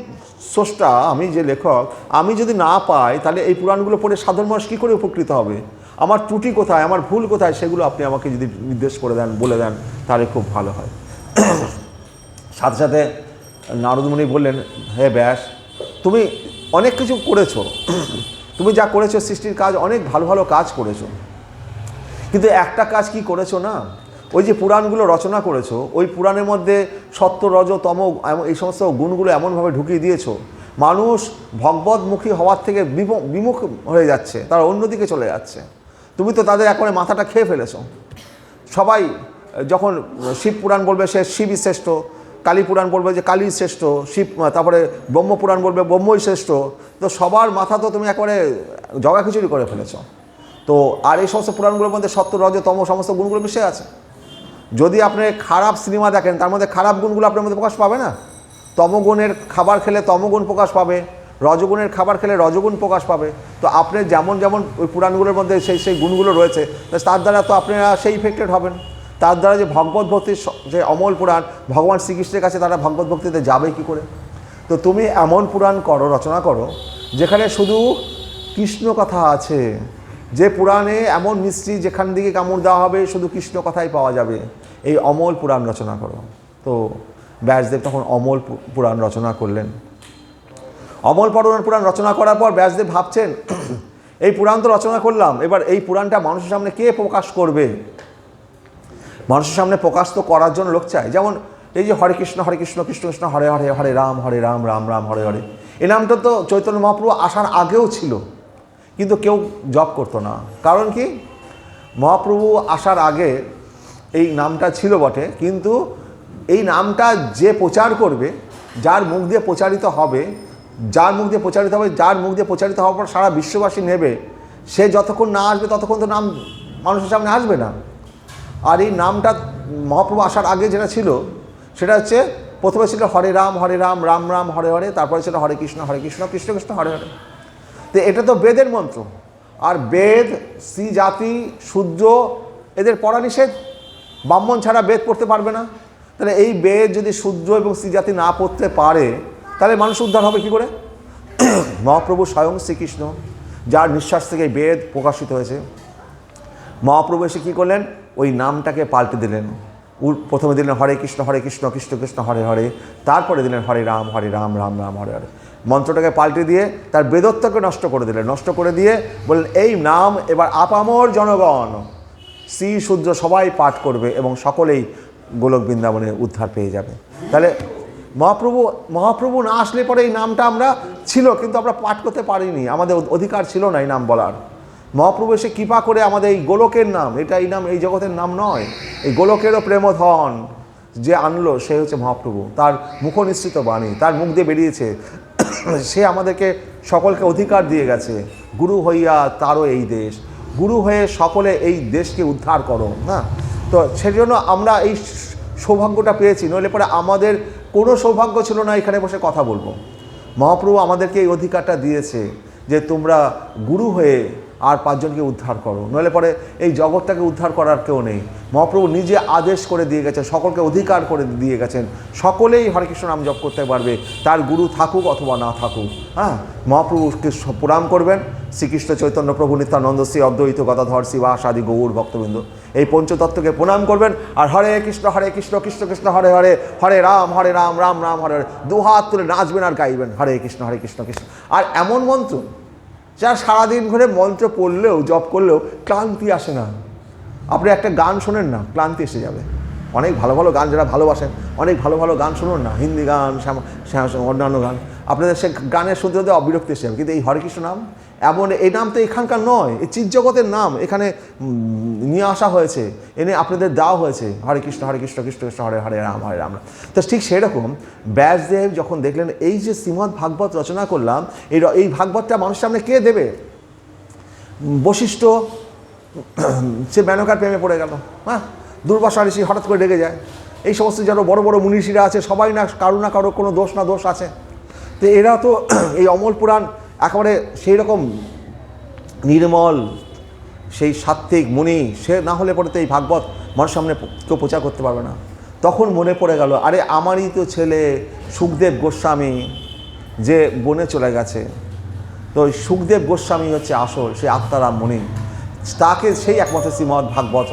স্রষ্টা, আমি যে লেখক, আমি যদি না পাই তাহলে এই পুরাণগুলো পড়ে সাধারণ মানুষ কী করে উপকৃত হবে? আমার ত্রুটি কোথায়, আমার ভুল কোথায়, সেগুলো আপনি আমাকে যদি নির্দেশ করে দেন, বলে দেন, তাহলে খুব ভালো হয়। সাথে সাথে নারদ মুনি বললেন, হে ব্যাস, তুমি অনেক কিছু করেছো, তুমি যা করেছো সৃষ্টির কাজ, অনেক ভালো ভালো কাজ করেছো, কিন্তু একটা কাজ কি করেছো না, ওই যে পুরাণগুলো রচনা করেছো, ওই পুরাণের মধ্যে সত্য, রজ, তম এই সমস্ত গুণগুলো এমনভাবে ঢুকিয়ে দিয়েছো, মানুষ ভগবতমুখী হওয়ার থেকে বিমুখ হয়ে যাচ্ছে, তারা অন্যদিকে চলে যাচ্ছে। তুমি তো তাদের একবারে মাথাটা খেয়ে ফেলেছো। সবাই যখন শিব পুরাণ বলবে সে শিবই শ্রেষ্ঠ, কালী পুরাণ বলবে যে কালী শ্রেষ্ঠ, তারপরে ব্রহ্মপুরাণ বলবে ব্রহ্মই শ্রেষ্ঠ। তো সবার মাথা তো তুমি একবারে জগা খিচুড়ি করে ফেলেছো। তো আর এই সমস্ত পুরাণগুলোর মধ্যে সত্য, রজ, তম সমস্ত গুণগুলো মিশে আছে। যদি আপনি খারাপ সিনেমা দেখেন, তার মধ্যে খারাপ গুণগুলো আপনার মধ্যে প্রকাশ পাবে না। তমগুণের খাবার খেলে তমগুণ প্রকাশ পাবে, রজগুণের খাবার খেলে রজগুণ প্রকাশ পাবে। তো আপনি যেমন যেমন ওই পুরাণগুলোর মধ্যে সেই গুণগুলো রয়েছে, তার দ্বারা তো আপনারা সেই ইফেক্টেড হবেন। তার দ্বারা যে ভগবত ভক্তির যে অমল পুরাণ, ভগবান শ্রীকৃষ্ণের কাছে তারা ভগবত ভক্তিতে যাবে কী করে? তো তুমি এমন পুরাণ রচনা করো যেখানে শুধু কৃষ্ণ কথা আছে, যে পুরাণে এমন মিষ্টি যেখান দিকে কামড় দেওয়া হবে শুধু কৃষ্ণ কথাই পাওয়া যাবে, এই অমল পুরাণ রচনা করো। তো ব্যাসদেব তখন অমল পুরাণ রচনা করলেন। অমল পুরাণ রচনা করার পর ব্যাসদেব ভাবছেন, এই পুরাণ তো রচনা করলাম, এবার এই পুরাণটা মানুষের সামনে কে প্রকাশ করবে? মানুষের সামনে প্রকাশ তো করার জন্য লোক চাই। যেমন এই যে হরে কৃষ্ণ কৃষ্ণ কৃষ্ণ হরে হরে, হরে রাম রাম রাম হরে হরে, এই নামটা তো চৈতন্য মহাপ্রভু আসার আগেও ছিল, কিন্তু কেউ জপ করতো না। কারণ কি? মহাপ্রভু আসার আগে এই নামটা ছিল বটে, কিন্তু এই নামটা যে প্রচার করবে, যার মুখ দিয়ে প্রচারিত হবে, যার মুখ দিয়ে প্রচারিত হওয়ার পর সারা বিশ্ববাসী নেবে, সে যতক্ষণ না আসবে ততক্ষণ তো নাম মানুষের সামনে আসবে না। আর এই নামটা মহাপ্রভু আসার আগে যেটা ছিল, সেটা হচ্ছে প্রথমে ছিল হরে রাম রাম রাম হরে হরে, তারপরে ছিল হরে কৃষ্ণ কৃষ্ণ কৃষ্ণ হরে হরে। তো এটা তো বেদের মন্ত্র, আর বেদ, স্ত্রী জাতি, শূদ্র এদের পড়া নিষেধ, ব্রাহ্মণ ছাড়া বেদ পড়তে পারবে না। তাহলে এই বেদ যদি শূদ্র এবং স্ত্রী জাতি না পড়তে পারে, তাহলে মানুষ উদ্ধার হবে কী করে? মহাপ্রভু স্বয়ং শ্রীকৃষ্ণ, যার নিঃশ্বাস থেকে বেদ প্রকাশিত হয়েছে, মহাপ্রভু এসে কী করলেন? ওই নামটাকে পাল্টে দিলেন। প্রথমে দিলেন হরে কৃষ্ণ কৃষ্ণ কৃষ্ণ হরে হরে, তারপরে দিলেন হরে রাম রাম রাম হরে হরে। মন্ত্রটাকে পাল্টে দিয়ে তার বেদত্বকে নষ্ট করে দিলেন। নষ্ট করে দিয়ে বললেন, এই নাম এবার আপামর জনগণ, শ্রী শূদ্র সবাই পাঠ করবে এবং সকলেই গোলক বৃন্দাবনে উদ্ধার পেয়ে যাবে। তাহলে মহাপ্রভু না আসলে পরে এই নামটা আমরা ছিল, কিন্তু আমরা পাঠ করতে পারিনি, আমাদের অধিকার ছিল না এই নাম বলার। মহাপ্রভু এসে কৃপা করে আমাদের এই গোলকের নাম, এই নাম এই জগতের নাম নয়, এই গোলকেরও প্রেমধন যে আনলো সে হচ্ছে মহাপ্রভু। তার মুখনিসৃত বাণী, তার মুখ দিয়ে বেরিয়েছে, সে আমাদেরকে সকলকে অধিকার দিয়ে গেছে। গুরু হইয়া তারও এই দেশ, গুরু হয়ে সকলে এই দেশকে উদ্ধার করো না। তো সেজন্য আমরা এই সৌভাগ্যটা পেয়েছি, নইলে পরে আমাদের কোনো সৌভাগ্য ছিল না এখানে বসে কথা বলবো। মহাপ্রভু আমাদেরকে এই অধিকারটা দিয়েছে যে তোমরা গুরু হয়ে আর 5 জনকে উদ্ধার করো, নইলে পরে এই জগৎটাকে উদ্ধার করার কেউ নেই। মহাপ্রভু নিজে আদেশ করে দিয়ে গেছেন, সকলকে অধিকার করে দিয়ে গেছেন, সকলেই হরে কৃষ্ণ নাম জপ করতে পারবে, তার গুরু থাকুক অথবা না থাকুক। হ্যাঁ, মহাপ্রভুকে প্রণাম করবেন। শ্রীকৃষ্ণ চৈতন্য প্রভু নিত্যানন্দ শ্রী অদ্বৈত গদাধর শিবাস আদি গৌর ভক্তবৃন্দ এই পঞ্চতত্ত্বকে প্রণাম করবেন। আর হরে কৃষ্ণ কৃষ্ণ কৃষ্ণ হরে হরে, হরে রাম রাম রাম হরে হরে, দুহাত তুলে নাচবেন আর গাইবেন হরে কৃষ্ণ কৃষ্ণ। আর এমন মন্ত্র যা সারাদিন ধরে মন্ত্র পড়লেও জপ করলেও ক্লান্তি আসে না। আপনি একটা গান শোনেন না, ক্লান্তি এসে যাবে। অনেক ভালো ভালো গান, যারা ভালোবাসেন অনেক ভালো ভালো গান শুনুন না, হিন্দি গান, অন্যান্য গান, আপনাদের সে গানের শুনতে শুনতে অবিরক্তি এসে যাবে। কিন্তু এই হরে কৃষ্ণ নাম এমন, এই নাম তো এখানকার নয়, এই চিৎজগতের নাম এখানে নিয়ে আসা হয়েছে, এনে আপনাদের দেওয়া হয়েছে। হরে কৃষ্ণ কৃষ্ণ কৃষ্ণ হরে হরে রাম রাম। তো ঠিক সেরকম ব্যাসদেব যখন দেখলেন এই যে শ্রীমদ্ ভাগবত রচনা করলাম, এই ভাগবতটা মানুষের সামনে কে দেবে? বশিষ্ঠ সে মেনকার প্রেমে পড়ে গেল। হ্যাঁ, দুর্বাসা ঋষি হঠাৎ করে রেগে যায়। এই সমস্ত যারা বড় বড় মুনিষীরা আছে সবাই না কারো কোনো দোষ না দোষ আছে। তো এরা তো এই অমল পুরাণ একেবারে সেই রকম নির্মল, সেই সাত্ত্বিক মুনি, সে না হলে পরে তো এই ভাগবত মানুষের সামনে কেউ প্রচার করতে পারবে না। তখন মনে পড়ে গেল, আরে আমারই তো ছেলে সুখদেব গোস্বামী যে বনে চলে গেছে, তো ওই সুখদেব গোস্বামী হচ্ছে আসল সেই আত্মারাম মুনি, তাকে সেই একমাত্র শ্রীমদ্ ভাগবত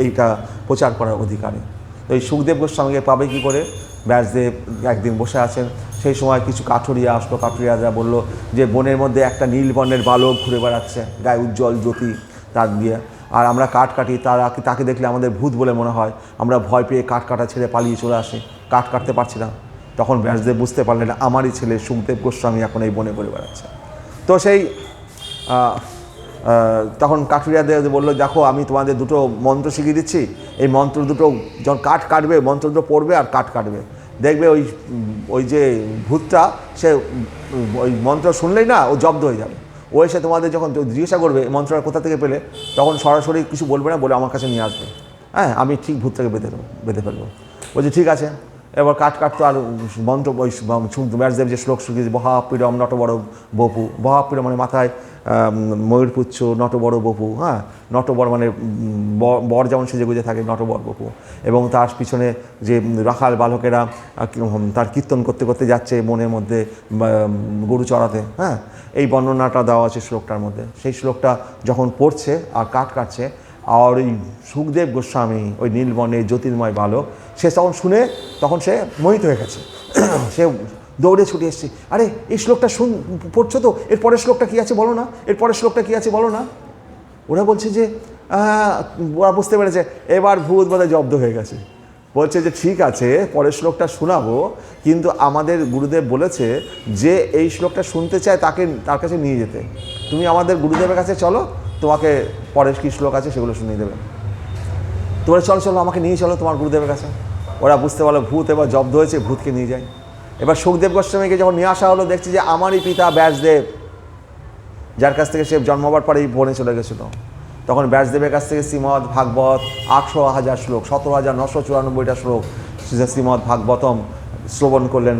এইটা প্রচার করার অধিকারী। তো এই সুখদেব গোস্বামীকে পাবে কী করে? ব্যাসদেব একদিন বসে আছেন, সেই সময় কিছু কাঠুরিয়া আসলো। কাঠুরিয়ারা বলল যে বনের মধ্যে একটা নীল বর্ণের বালক ঘুরে বেড়াচ্ছে, গায়ে উজ্জ্বল জ্যোতি তার দিয়ে, আর আমরা কাঠ কাটি, তাকে দেখলে আমাদের ভূত বলে মনে হয়, আমরা ভয় পেয়ে কাঠ কাটা ছেড়ে পালিয়ে চলে আসি, কাঠ কাটতে পারছি না। তখন ব্যাসদেব বুঝতে পারলেন আমারই ছেলে সুখদেব গোস্বামী এখন এই বনে ঘুরে বেড়াচ্ছে। তো সেই তখন কাঠুরিয়াদের বললো, দেখো আমি তোমাদের দুটো মন্ত্র শিখিয়ে দিচ্ছি, এই মন্ত্র দুটো যখন কাঠ কাটবে, মন্ত্র দুটো পড়বে আর কাঠ কাটবে, দেখবে ওই যে ভূতটা সে ওই মন্ত্র শুনলেই না ও জব্দ হয়ে যাবে। ও এসে তোমাদের যখন জিজ্ঞাসা করবে মন্ত্রটা কোথা থেকে পেলে, তখন সরাসরি কিছু বলবে না, বলে আমার কাছে নিয়ে আসবে। হ্যাঁ, আমি ঠিক ভূতটাকে বেঁধে ফেলবো। বলছি ঠিক আছে। এবার কাঠ কাটতো আর মন্ত্র ওই ব্যাসদেব যে শ্লোক শিখিয়েছে, বহাপিরম নট বড় বপু, বহাপিরম মানে মাথায় ময়ূরপুচ্ছ, নট বড় বপু। হ্যাঁ, নট বড় মানে বর যেমন সেজে গুজে থাকে, নট বড় বপু। এবং তার পিছনে যে রাখাল বালকেরা তার কীর্তন করতে করতে যাচ্ছে মনের মধ্যে গরু চড়াতে। হ্যাঁ, এই বর্ণনাটা দেওয়া আছে শ্লোকটার মধ্যে। সেই শ্লোকটা যখন পড়ছে আর কাঠ কাটছে, আর ওই সুখদেব গোস্বামী ওই নীলবর্ণের জ্যোতির্ময় বালক, সে তখন শুনে তখন সে মোহিত হয়ে গেছে। সে দৌড়ে ছুটে এসছে, আরে এই শ্লোকটা পড়ছো তো, এর পরের শ্লোকটা কী আছে বলো না, এর পরের শ্লোকটা কী আছে বলো না। ওরা বলছে যে ওরা বুঝতে পেরেছে এবার ভূত বোধহয় জব্দ হয়ে গেছে। বলছে যে ঠিক আছে পরের শ্লোকটা শোনাবো, কিন্তু আমাদের গুরুদেব বলেছে যে এই শ্লোকটা শুনতে চায় তার কাছে নিয়ে যেতে, তুমি আমাদের গুরুদেবের কাছে চলো, তোমাকে পরের কী শ্লোক আছে সেগুলো শুনিয়ে দেবে। তোমরা চলো আমাকে নিয়ে চলো তোমার গুরুদেবের কাছে। ওরা বুঝতে পারলো ভূত এবার জব্দ হয়েছে, ভূতকে নিয়ে যায়। এবার সুখদেব গোস্বামীকে যখন নিয়ে আসা হলো, দেখছি যে আমারই পিতা ব্যাসদেব, যার কাছ থেকে সে জন্মবার পরে এই বনে চলে গেছিলো, তখন ব্যাসদেবের কাছ থেকে শ্রীমদ্ ভাগবত 18,000 শ্লোক, 17,994টা শ্লোক শ্রীমদ্ ভাগবতম শ্রবণ করলেন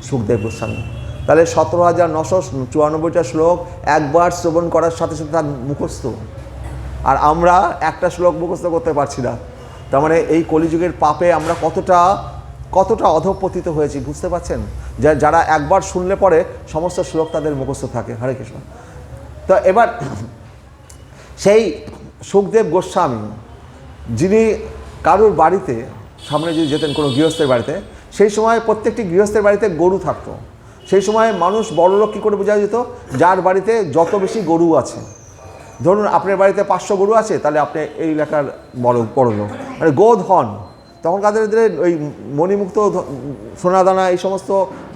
সুখদেব গোস্বামী। তাহলে 17,994টা শ্লোক একবার শ্রবণ করার সাথে সাথে তার মুখস্থ। আর আমরা একটা শ্লোক মুখস্থ করতে পারছি না। তার মানে এই কলিযুগের পাপে আমরা কতটা অধঃপতিত হয়েছি বুঝতে পারছেন? যারা একবার শুনলে পরে সমস্ত শ্লোক তাদের মুখস্থ থাকে। হরে কৃষ্ণ। তো এবার সেই সুখদেব গোস্বামী, যিনি কারুর বাড়িতে সামনে যদি যেতেন কোনো গৃহস্থের বাড়িতে, সেই সময় প্রত্যেকটি গৃহস্থের বাড়িতে গরু থাকতো। সেই সময় মানুষ বড়লোক কী করে বোঝা যেত? যার বাড়িতে যত বেশি গরু আছে। ধরুন আপনার বাড়িতে 500 গরু আছে, তাহলে আপনি এই এলাকার বড়লোক, মানে গোধন। তখন তাদের ওই মণিমুক্ত সোনাদানা এই সমস্ত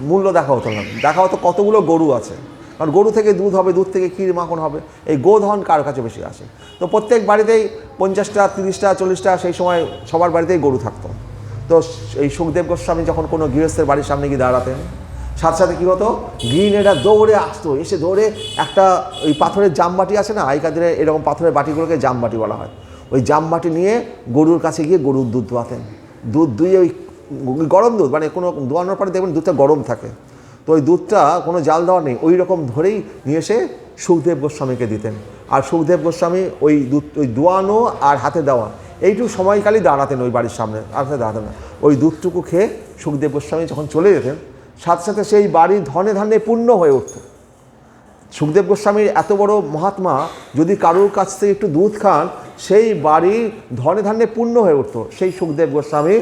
মূল্য দেখা হতো না, দেখা হতো কতগুলো গরু আছে। কারণ গরু থেকে দুধ হবে, দুধ থেকে ক্ষীর মাখন হবে, এই গোধন কার কাছে বেশি আসে। তো প্রত্যেক বাড়িতেই 50টা 30টা 40টা সেই সময় সবার বাড়িতেই গরু থাকতো। তো এই সুখদেব গোস্বামী যখন কোনো গৃহস্থের বাড়ির সামনে গিয়ে দাঁড়াতেন, সাথে সাথে কী হতো, গৃহিণীরা দৌড়ে আসতো, এসে দৌড়ে একটা ওই পাথরের জামবাটি আছে না, আগেকার দিনে এরকম পাথরের বাটিগুলোকে জামবাটি বলা হয়, ওই জামবাটি নিয়ে গরুর কাছে গিয়ে গরুর দুধ দোয়াতেন। দুধ দুইয়ে ওই গরম দুধ, মানে কোনো দোয়ানোর পরে দেখবেন দুধটা গরম থাকে, তো ওই দুধটা কোনো জাল দেওয়া নেই, ওই রকম ধরেই নিয়ে এসে সুখদেব গোস্বামীকে দিতেন। আর সুখদেব গোস্বামী ওই দোয়ানো আর হাতে দেওয়া এইটুকু সময়কালই দাঁড়াতেন ওই বাড়ির সামনে, আর দাঁড়াতেন না। ওই দুধটুকু খেয়ে সুখদেব গোস্বামী যখন চলে যেতেন, সাথে সাথে সেই বাড়ি ধনে ধান্যে পূর্ণ হয়ে উঠত। সুখদেব গোস্বামীর এত বড় মহাত্মা, যদি কারোর কাছ থেকে একটু দুধ খান, সেই বাড়ি ধনে ধান্যে পূর্ণ হয়ে উঠত। সেই সুখদেব গোস্বামী,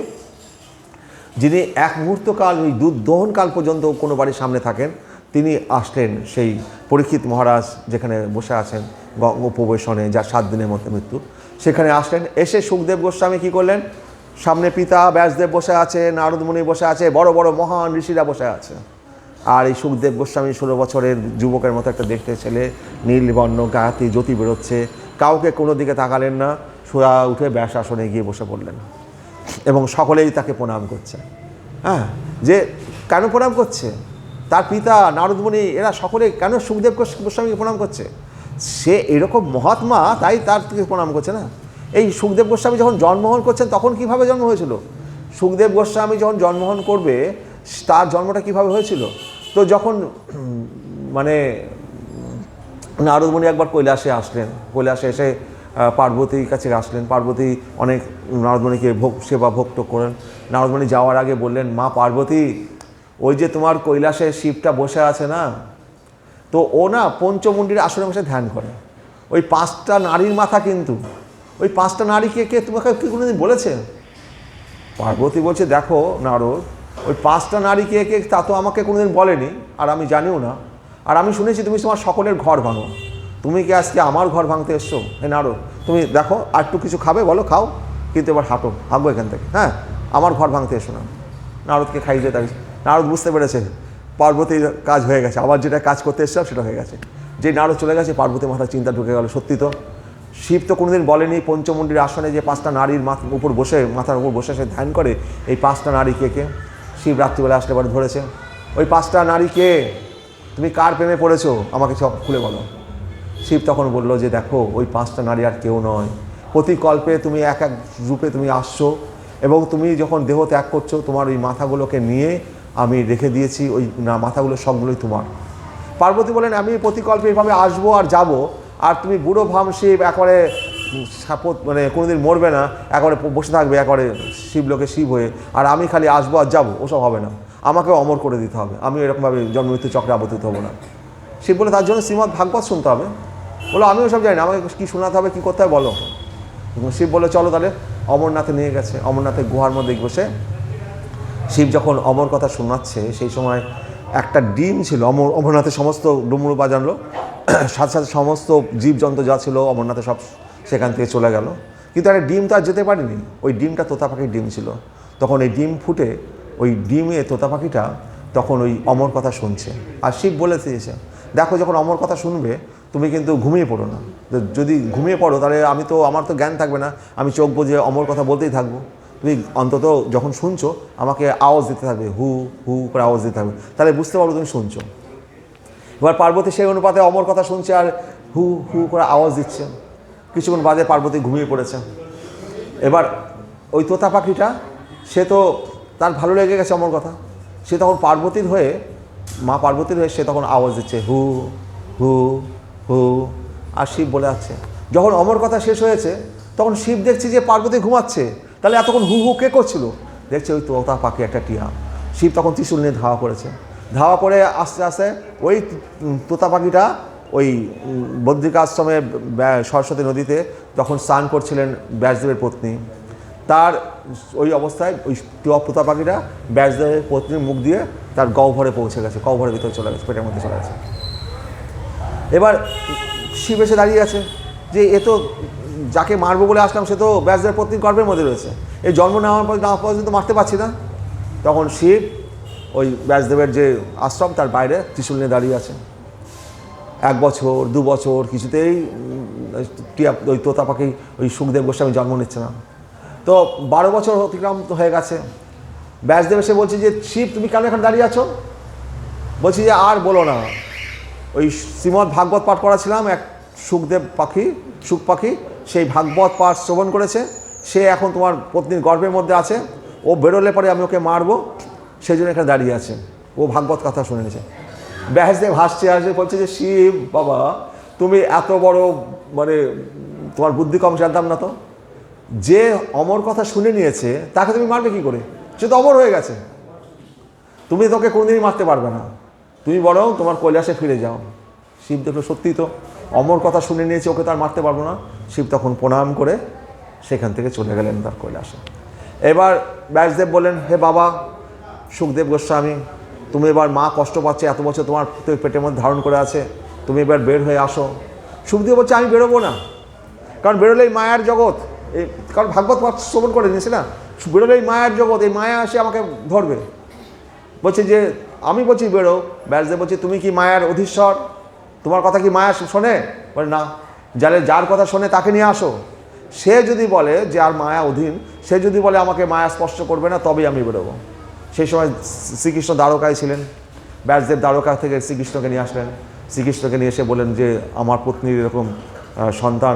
যিনি এক মুহূর্তকাল ওই দুধ দহনকাল পর্যন্ত কোনো বাড়ির সামনে থাকেন, তিনি আসলেন সেই পরীক্ষিত মহারাজ যেখানে বসে আছেন উপবেশনে, যার 7 দিনের মধ্যে মৃত্যু, সেখানে আসলেন। এসে সুখদেব গোস্বামী কী করলেন, সামনে পিতা ব্যাসদেব বসে আছে, নারদ মুনি বসে আছে, বড় বড় মহান ঋষিরা বসে আছে। আর এই সুখদেব গোস্বামী 16 বছরের যুবকের মতো একটা দেখতে ছেলে, নীলবর্ণ, গায়ে জ্যোতি বেরোচ্ছে, কাউকে কোনো দিকে তাকালেন না, সোজা উঠে ব্যাস আসনে গিয়ে বসে পড়লেন এবং সকলেই তাকে প্রণাম করছে। হ্যাঁ, যে কেন প্রণাম করছে, তার পিতা নারদ মুনি এরা সকলে কেন সুখদেব গোস্বামীকে প্রণাম করছে? সে এরকম মহাত্মা, তাই তার থেকে প্রণাম করছে না। এই সুখদেব গোস্বামী যখন জন্মগ্রহণ করছেন, তখন কিভাবে জন্ম হয়েছিল? সুখদেব গোস্বামী যখন জন্মগ্রহণ করবে, তার জন্মটা কিভাবে হয়েছিল? তো যখন মানে নারদ মুনি একবার কৈলাসে আসলেন, কৈলাসে এসে পার্বতীর কাছে আসলেন। পার্বতী অনেক নারদ মুনিকে সেবা ভক্ত করেন। নারদ মুনি যাওয়ার আগে বললেন, মা পার্বতী, ওই যে তোমার কৈলাসে শিবটা বসে আছে না, তো ও না পঞ্চমুণ্ডির আসনে বসে ধ্যান করে। ওই 5টা নারীর মাথা, কিন্তু ওই 5টা নারীকে কে তোমাকে কি কোনোদিন বলেছে? পার্বতী বলছে, দেখো নারদ, ওই 5টা নারী কে কে তা তো আমাকে কোনোদিন বলেনি, আর আমি জানিও না। আর আমি শুনেছি তুমি তোমার সকলের ঘর ভাঙো। তুমি কি আজকে আমার ঘর ভাঙতে এসছো? হে নারদ, তুমি দেখো আর একটু কিছু খাবে, বলো খাও, কিন্তু এবার হাঁটবো এখান থেকে। হ্যাঁ, আমার ঘর ভাঙতে এসো না। নারদকে খাইয়ে তাই নারদ বুঝতে পেরেছে পার্বতীর কাজ হয়ে গেছে, আবার যেটা কাজ করতে এসছিলাম সেটা হয়ে গেছে। যে নারদ চলে গেছে, পার্বতীর মাথায় চিন্তা ঢুকে গেল, সত্যি তো শিব তো কোনোদিন বলেনি পঞ্চমুণ্ডির আসনে যে 5টা নারীর মাথার উপর বসে সে ধ্যান করে। এই 5টা নারী কে কে? শিব রাত্রিবেলা আসলে পরে ধরেছে, ওই 5টা নারী কে? তুমি কার প্রেমে পড়েছো, আমাকে সব খুলে বলো। শিব তখন বলল যে দেখো, ওই 5টা নারী আর কেউ নয়, প্রতিকল্পে তুমি এক এক রূপে তুমি আসছো, এবং তুমি যখন দেহ ত্যাগ করছো, তোমার ওই মাথাগুলোকে নিয়ে আমি রেখে দিয়েছি, ওই মাথাগুলো সবগুলোই তোমার। পার্বতী বলেন, আমি প্রতিকল্পে এইভাবে আসবো আর যাব, আর তুমি বুড়ো ভাম শিব একবারে সাপত মানে কোনোদিন মরবে না, একবারে বসে থাকবে একবারে শিবলোকে শিব হয়ে, আর আমি খালি আসবো আর যাবো, ওসব হবে না, আমাকেও অমর করে দিতে হবে, আমি এরকমভাবে জন্মমৃত্যু চক্রে আবর্তিত হবো না। শিব বলে, তার জন্য শ্রীমদ্ ভাগবত শুনতে হবে। বলো, আমিও সব জানি না, আমাকে কী শোনাতে হবে, কী করতে হবে বলো। শিব বলে, চলো তাহলে। অমরনাথে নিয়ে গেছে। অমরনাথের গুহার মধ্যে বসে শিব যখন অমর কথা শোনাচ্ছে, সেই সময় একটা ডিম ছিল। অমরনাথের সমস্ত ডুমুর বাজালো, সাথে সাথে সমস্ত জীবজন্তু যা ছিল অমরনাথে সব সেখান থেকে চলে গেল, কিন্তু একটা ডিম তো আর যেতে পারেনি। ওই ডিমটা তোতা পাখির ডিম ছিল। তখন এই ডিম ফুটে, ওই ডিমে তোতা পাখিটা তখন ওই অমর কথা শুনছে। আর শিব বলে দিয়েছে, দেখো যখন অমর কথা শুনবে, তুমি কিন্তু ঘুমিয়ে পড়ো না। যদি ঘুমিয়ে পড়ো, তাহলে আমার তো জ্ঞান থাকবে না, আমি চোখ বুজে অমর কথা বলতেই থাকবো। তুমি অন্তত যখন শুনছো, আমাকে আওয়াজ দিতে থাকবে, হু হু করে আওয়াজ দিতে থাকবে, তাহলে বুঝতে পারবো তুমি শুনছো। এবার পার্বতী সেই অনুপাতে অমর কথা শুনছে আর হু হু করে আওয়াজ দিচ্ছে। কিছুক্ষণ বাদে পার্বতী ঘুমিয়ে পড়েছে। এবার ওই তোতা পাখিটা, সে তো তার ভালো লেগে গেছে অমর কথা, সে তখন পার্বতীর হয়ে, মা পার্বতীর হয়ে সে তখন আওয়াজ দিচ্ছে, হু হু হু। আর শিব বলে যাচ্ছে। যখন অমর কথা শেষ হয়েছে, তখন শিব দেখছে যে পার্বতী ঘুমাচ্ছে, তাহলে এতক্ষণ হু হু কে করছিল? দেখছে ওই তোতা পাখি, একটা টিয়া। শিব তখন ত্রিশূল নিয়ে ধাওয়া করেছে। ধাওয়া করে আস্তে আস্তে ওই তোতা পাখিটা ওই বদ্রিকা আশ্রমে সরস্বতী নদীতে তখন স্নান করছিলেন ব্যাসদেবের পত্নী, তার ওই অবস্থায় ওই তোতা পাখিটা ব্যাসদেবের পত্নীর মুখ দিয়ে তার গহ্বরে পৌঁছে গেছে, গহ্বরের ভিতরে চলে গেছে, পেটের মধ্যে চলে গেছে। এবার শিব এসে দাঁড়িয়ে আছে যে এ তো যাকে মারবো বলে আসলাম, সে তো ব্যাসদেবের পত্নীর গর্ভের মধ্যে রয়েছে, এই জন্ম নেওয়ার পর না পর্যন্ত মারতে পারছি না। তখন শিব ওই ব্যাসদেবের যে আশ্রম, তার বাইরে ত্রিশূল নিয়ে দাঁড়িয়ে আছে। 1 বছর 2 বছর কিছুতেই ওই তোতা পাখি ওই সুখদেব গোস্বামী জন্ম নিচ্ছে না। তো 12 বছর অতিক্রাম হয়ে গেছে। ব্যাসদেব এসে বলছে যে শিব, তুমি কেন এখানে দাঁড়িয়ে আছো? বলছি যে আর বলো না, ওই শ্রীমদ্ ভাগবত পাঠ করাছিলাম, এক সুখ পাখি সেই ভাগবত পাঠ শ্রবণ করেছে, সে এখন তোমার পত্নীর গর্ভের মধ্যে আছে, ও বেরোলে পরে আমি ওকে মারবো, সেই জন্য এখানে দাঁড়িয়ে আছে। ও ভাগবত কথা শুনে নিয়েছে। ব্যাসদেব হাসছে হাসে বলছে যে শিব বাবা তুমি এত বড় মানে তোমার বুদ্ধি কম জানতাম না তো, যে অমর কথা শুনে নিয়েছে তাকে তুমি মারবে কি করে, সে তো অমর হয়ে গেছে, তুমি তোকে কোনোদিনই মারতে পারবে না, তুমি বরং তোমার কৈলাসে ফিরে যাও। শিব দেখলো সত্যি তো অমর কথা শুনে নিয়েছে, ওকে তো আর মারতে পারবো না। শিব তখন প্রণাম করে সেখান থেকে চলে গেলেন তার কৈলাসে। এবার ব্যাসদেব বললেন হে বাবা সুখদেব গোস্বামী, তুমি এবার মা কষ্ট পাচ্ছে, এত বছর তোমার পেটের মধ্যে ধারণ করে আছে, তুমি এবার বের হয়ে আসো। সুখদেব বলছে আমি বেরোবো না, কারণ বেরোলেই মায়ার জগৎ, এই কারণ ভাগবত পাঠ শ্রবণ করে নিয়েছে না, বেরোলেই মায়ার জগৎ, এই মায়া এসে আমাকে ধরবে। বলছে যে আমি বলছি বেরো। ব্যাসদেব বলছে তুমি কি মায়ার অধীশ্বর, তোমার কথা কি মায়া শোনে? বলে না, যার কথা শোনে তাকে নিয়ে আসো। সে যদি বলে যে আর মায়া অধীন, সে যদি বলে আমাকে মায়া স্পর্শ করবে না, তবেই আমি বেরোবো। সেই সময় শ্রীকৃষ্ণ দ্বারকায় ছিলেন, ব্যাসদেব দ্বারকা থেকে শ্রীকৃষ্ণকে নিয়ে আসলেন। শ্রীকৃষ্ণকে নিয়ে এসে বলেন যে আমার পত্নীর এরকম সন্তান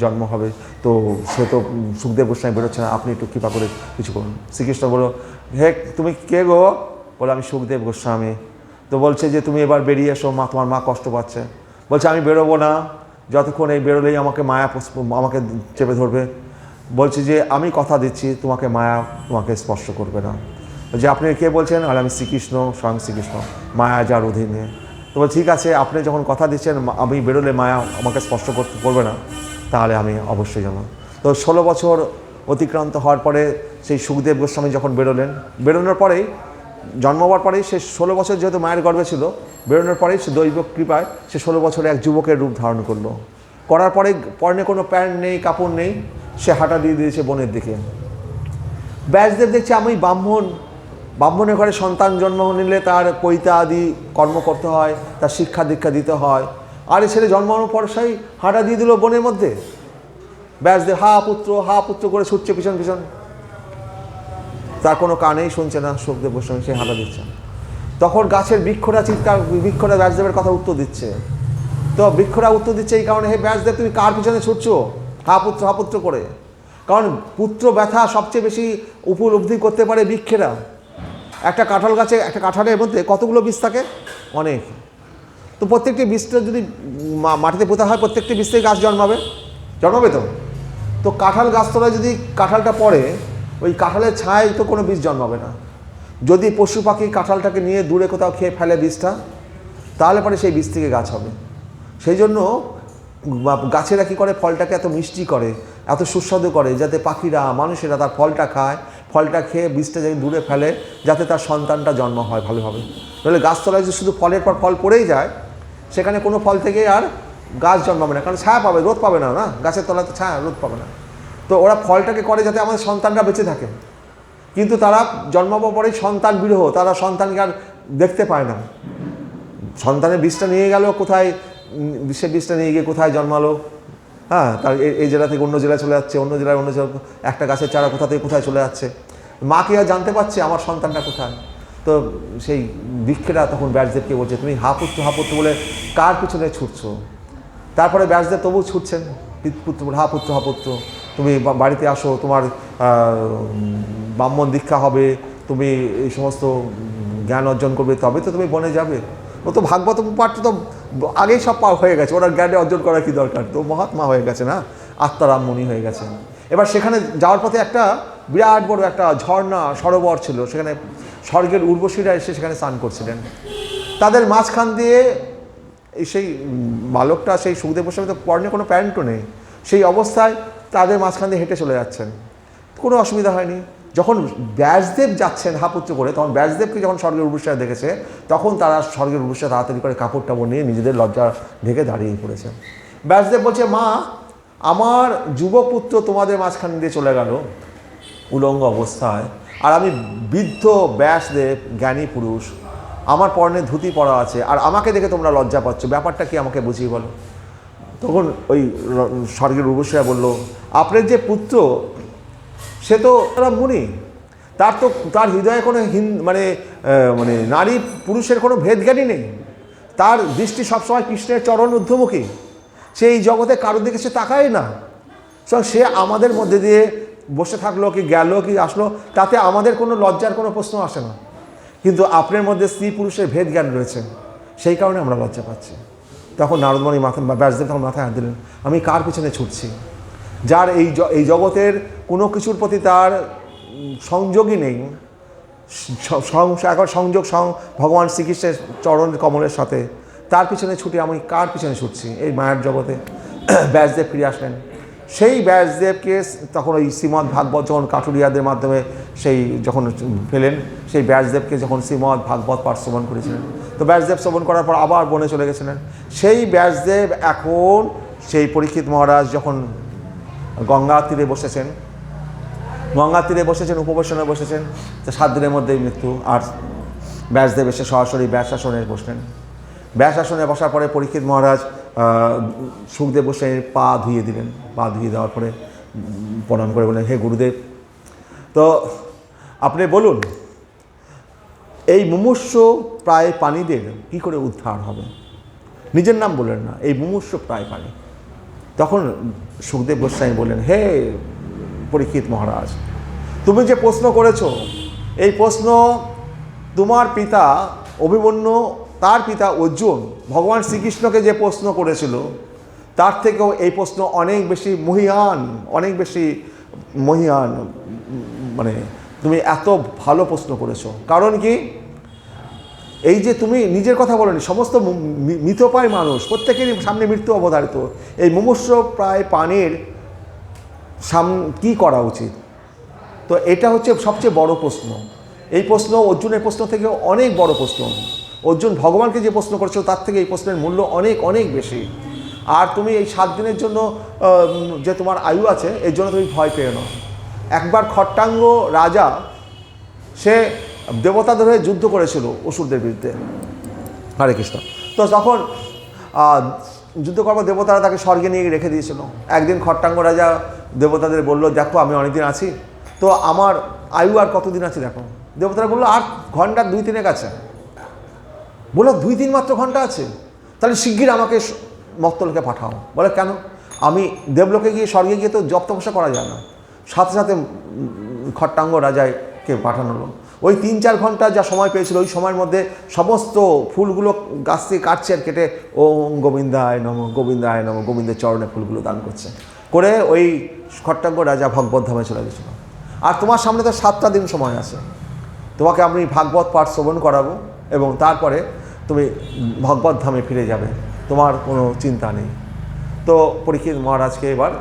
জন্ম হবে, তো সে তো সুখদেব গোস্বামী বেরোচ্ছে না, আপনি একটু কৃপা করে কিছু করুন। শ্রীকৃষ্ণ বলল হে তুমি কে গো? বলে আমি সুখদেব গোস্বামী। তো বলছে যে তুমি এবার বেরিয়ে এসো, মা তোমার মা কষ্ট পাচ্ছে। বলছে আমি বেরোবো না, যতক্ষণ এই বেরোলেই আমাকে মায়া আমাকে চেপে ধরবে। বলছে যে আমি কথা দিচ্ছি তোমাকে মায়া তোমাকে স্পর্শ করবে না। যে আপনি কে বলছেন? আর আমি শ্রীকৃষ্ণ, স্বয়ং শ্রীকৃষ্ণ, মায়া যার অধীনে। তো বল ঠিক আছে, আপনি যখন কথা দিচ্ছেন আমি বেরোলে মায়া আমাকে স্পর্শ করবে না, তাহলে আমি অবশ্যই জানো। তো 16 বছর অতিক্রান্ত হওয়ার পরে সেই সুখদেব গোস্বামী যখন বেরোনোর পরেই জন্মাবার পরেই সে 16 বছর যেহেতু মায়ের গর্ভে ছিল, বেরোনোর পরেই সে দৈব কৃপায় সে 16 বছরে এক যুবকের রূপ ধারণ করলো। করার পরে পরনে কোনো প্যান্ট নেই, কাপড় নেই, সে হাঁটা দিয়ে দিয়েছে বনের দিকে। ব্যাসদেব দেখছে আমি ব্রাহ্মণের ঘরে সন্তান জন্ম নিলে তার পৈতা আদি কর্ম করতে হয়, তার শিক্ষা দীক্ষা দিতে হয়, আর এই ছেলে জন্মানোর পর সেই হাঁটা দিয়ে দিল বনের মধ্যে। ব্যাসদেব হা পুত্র করে ছুটছে পিছন পিছন, তার কোনো কানেই শুনছে না সুখদেব গোস্বামী সে হাঁটা দিচ্ছে। তখন গাছের বৃক্ষরা ব্যাসদেবের কথা উত্তর দিচ্ছে। তো বৃক্ষরা উত্তর দিচ্ছে এই কারণে, হে ব্যাসদেব তুমি কার পিছনে ছুটছো হা পুত্র করে? কারণ পুত্র ব্যথা সবচেয়ে বেশি উপলব্ধি করতে পারে বৃক্ষেরা। একটা কাঁঠাল গাছে, একটা কাঁঠালের মধ্যে কতগুলো বীজ থাকে? অনেক। তো প্রত্যেকটি বীজটা যদি মাটিতে পোতা হয়, প্রত্যেকটি বীজ থেকে গাছ জন্মাবে তো কাঁঠাল গাছতলায় যদি কাঁঠালটা পড়ে, ওই কাঁঠালের ছায় তো কোনো বীজ জন্মাবে না। যদি পশু পাখি কাঁঠালটাকে নিয়ে দূরে কোথাও খেয়ে ফেলে বীজটা, তাহলে পরে সেই বীজ থেকে গাছ হবে। সেই জন্য গাছেরা কী করে, ফলটাকে এত মিষ্টি করে, এত সুস্বাদু করে, যাতে পাখিরা মানুষেরা তার ফলটা খায়, ফলটা খেয়ে বীজটা যাতে দূরে ফেলে, যাতে তার সন্তানটা জন্ম হয় ভালোভাবে। তাহলে গাছতলায় যদি শুধু ফলের পর ফল পড়েই যায়, সেখানে কোনো ফল থেকে আর গাছ জন্মাবে না, কারণ ছায়া পাবে, রোদ পাবে না, গাছের তলাতে ছায়া রোদ পাবে না। তো ওরা ফলটাকে করে যাতে আমাদের সন্তানরা বেঁচে থাকে। কিন্তু তারা জন্মাবার পরেই সন্তান বিরহ, তারা সন্তানকে আর দেখতে পায় না। সন্তানের বীজটা নিয়ে গেল কোথায়, সে বীজটা নিয়ে গিয়ে কোথায় জন্মালো, তার এই জেলা থেকে অন্য জেলায় চলে যাচ্ছে, অন্য জেলায় একটা গাছের চারা কোথা থেকে কোথায় চলে যাচ্ছে, মা কি আর জানতে পারছে আমার সন্তানটা কোথায়? তো সেই বৃক্ষেরা তখন ব্যাসদেবকে বলছে তুমি হা পুত্র বলে কার পিছনে ছুটছো? তারপরে ব্যাসদেব তবু ছুটছেন, হা পুত্র তুমি বাড়িতে আসো, তোমার ব্রাহ্মণ দীক্ষা হবে, তুমি এই সমস্ত জ্ঞান অর্জন করবে, তবে তো তুমি বনে যাবে। ও তো ভাগবত পাঠটা তো আগেই সব হয়ে গেছে, ওরা জ্ঞানে অর্জন করার কি দরকার, তো মহাত্মা হয়ে গেছে না, আত্মারাম মুনি হয়ে গেছে। এবার সেখানে যাওয়ার পথে একটা বিরাট বড় একটা ঝর্ণা সরোবর ছিল, সেখানে স্বর্গের উর্বশীরা এসে সেখানে স্নান করছিলেন। তাদের মাঝখান দিয়ে সেই বালকটা, সেই সুখদেব গোস্বামী তো পরনে কোনো প্যান্টও নেই, সেই অবস্থায় তাদের মাঝখান দিয়ে হেঁটে চলে যাচ্ছেন, কোনো অসুবিধা হয়নি। যখন ব্যাসদেব যাচ্ছেন হা পুত্র করে, তখন ব্যাসদেবকে যখন স্বর্গের উর্বশীরা দেখেছে, তখন তারা স্বর্গের উর্বশীরা তাড়াতাড়ি করে কাপড় টাপড় নিয়ে নিজেদের লজ্জা ঢেকে দাঁড়িয়ে পড়েছে। ব্যাসদেব বলছে মা, আমার যুবপুত্র তোমাদের মাঝখান দিয়ে চলে গেল উলঙ্গ অবস্থায়, আর আমি বৃদ্ধ ব্যাসদেব জ্ঞানী পুরুষ, আমার পরনে ধুতি পরা আছে, আর আমাকে দেখে তোমরা লজ্জা পাচ্ছ, ব্যাপারটা কি আমাকে বুঝিয়ে বলো। তখন ওই স্বর্গের উর্বশীরা বলল, আপনার যে পুত্র সে তো মুনি, তার হৃদয়ে কোনো মানে নারী পুরুষের কোনো ভেদজ্ঞানই নেই, তার দৃষ্টি সবসময় কৃষ্ণের চরণ ঊর্ধ্বমুখী, সে এই জগতে কারোর দিকে সে তাকায় না। সে আমাদের মধ্যে দিয়ে বসে থাকলো কি গেল কি আসলো, তাতে আমাদের কোনো লজ্জার কোনো প্রশ্ন আসে না। কিন্তু আপনার মধ্যে স্ত্রী পুরুষের ভেদ জ্ঞান রয়েছে, সেই কারণে আমরা লজ্জা পাচ্ছি। তখন নারদমণি মাথা ব্যাসদেব তখন মাথায় হাত দিলেন, আমি কার পেছনে ছুটছি? যার এই জগতের কোনো কিছুর প্রতি তার সংযোগই নেই, এখন সংযোগ ভগবান শ্রীকৃষ্ণের চরণ কমলের সাথে, তার পিছনে ছুটি আমি কার পিছনে ছুটছি এই মায়ার জগতে? ব্যাসদেব ফিরে আসলেন। সেই ব্যাসদেবকে তখন ওই শ্রীমদ্ ভাগবত যখন কাঠুরিয়াদের মাধ্যমে সেই যখন পেলেন, সেই ব্যাসদেবকে যখন শ্রীমদ্ ভাগবত পাঠ শ্রবণ করেছিলেন, তো ব্যাসদেব শ্রবণ করার পর আবার বনে চলে গেছিলেন। সেই ব্যাসদেব এখন সেই পরীক্ষিত মহারাজ যখন গঙ্গার তীরে বসেছেন, উপবেশনে বসেছেন, তো 7 দিনের মধ্যেই মৃত্যু। আর ব্যাসদেব এসে সরাসরি ব্যাসাসনে বসলেন। ব্যাসাসনে বসার পরে পরীক্ষিত মহারাজ সুখদেব গোস্বামীর পা ধুয়ে দিলেন। পা ধুয়ে দেওয়ার পরে প্রণাম করে বললেন, হে গুরুদেব, তো আপনি বলুন এই মুমূর্ষ প্রায় প্রাণীদের কী করে উদ্ধার হবে? নিজের নাম বললেন না, এই মুমূর্ষ প্রায় প্রাণী। তখন সুখদেব গোস্বামী বললেন, হে পরীক্ষিত মহারাজ, তুমি যে প্রশ্ন করেছ, এই প্রশ্ন তোমার পিতা অভিমন্যু, তার পিতা অর্জুন ভগবান শ্রীকৃষ্ণকে যে প্রশ্ন করেছিল, তার থেকেও এই প্রশ্ন অনেক বেশি মহিয়ান। মানে তুমি এত ভালো প্রশ্ন করেছো। কারণ কি, এই যে তুমি নিজের কথা বলোনি, সমস্ত মৃতপ্রায় মানুষ প্রত্যেকেরই সামনে মৃত্যু অবধারিত। এই মুমূর্ষ প্রায় প্রাণীর কী করা উচিত? তো এটা হচ্ছে সবচেয়ে বড় প্রশ্ন। এই প্রশ্ন অর্জুনের প্রশ্ন থেকে অনেক বড় প্রশ্ন। অর্জুন ভগবানকে যে প্রশ্ন করেছিল তার থেকে এই প্রশ্নের মূল্য অনেক বেশি। আর তুমি এই 7 দিনের জন্য যে তোমার আয়ু আছে, এর জন্য তুমি ভয় পেও না। একবার খট্টাঙ্গ রাজা, সে দেবতাদের হয়ে যুদ্ধ করেছিল অসুরদের বিরুদ্ধে। হরে কৃষ্ণ। তো তখন যুদ্ধ করার দেবতারা তাকে স্বর্গে নিয়ে রেখে দিয়েছিল। একদিন খট্টাঙ্গ রাজা দেবতাদের বলল, দেখো আমি অনেকদিন আছি, তো আমার আয়ু আর কতদিন আছে দেখো। দেবতারা বললো, আর ঘন্টা 2-3 আছে। বললো 2-3 মাত্র ঘন্টা আছে, তাহলে শিগগির আমাকে মর্তলোকে পাঠাও। বলে কেন? আমি দেবলোকে গিয়ে স্বর্গে গিয়ে তো জপ তপস্যা করা যায় না। সাথে সাথে খট্টাঙ্গ রাজাকে পাঠানো হলো। ওই 3-4 ঘন্টা যা সময় পেয়েছিল, ওই সময়ের মধ্যে সমস্ত ফুলগুলো গাছ থেকে কাটছে আর কেটে ওম গোবিন্দায় নম, গোবিন্দায় নম, গোবিন্দের চরণে ফুলগুলো দান করছে করে ওই খট্টাঙ্গ রাজা ভগবত ধামে চলে গেছিল। আর তোমার সামনে তো 7টা দিন সময় আছে, তোমাকে আমি ভাগবত পাঠ শ্রবণ করাবো এবং তারপরে তুমি ভগবত ধামে ফিরে যাবে, তোমার কোনো চিন্তা নেই। তো পরীক্ষিত মহারাজকে এবার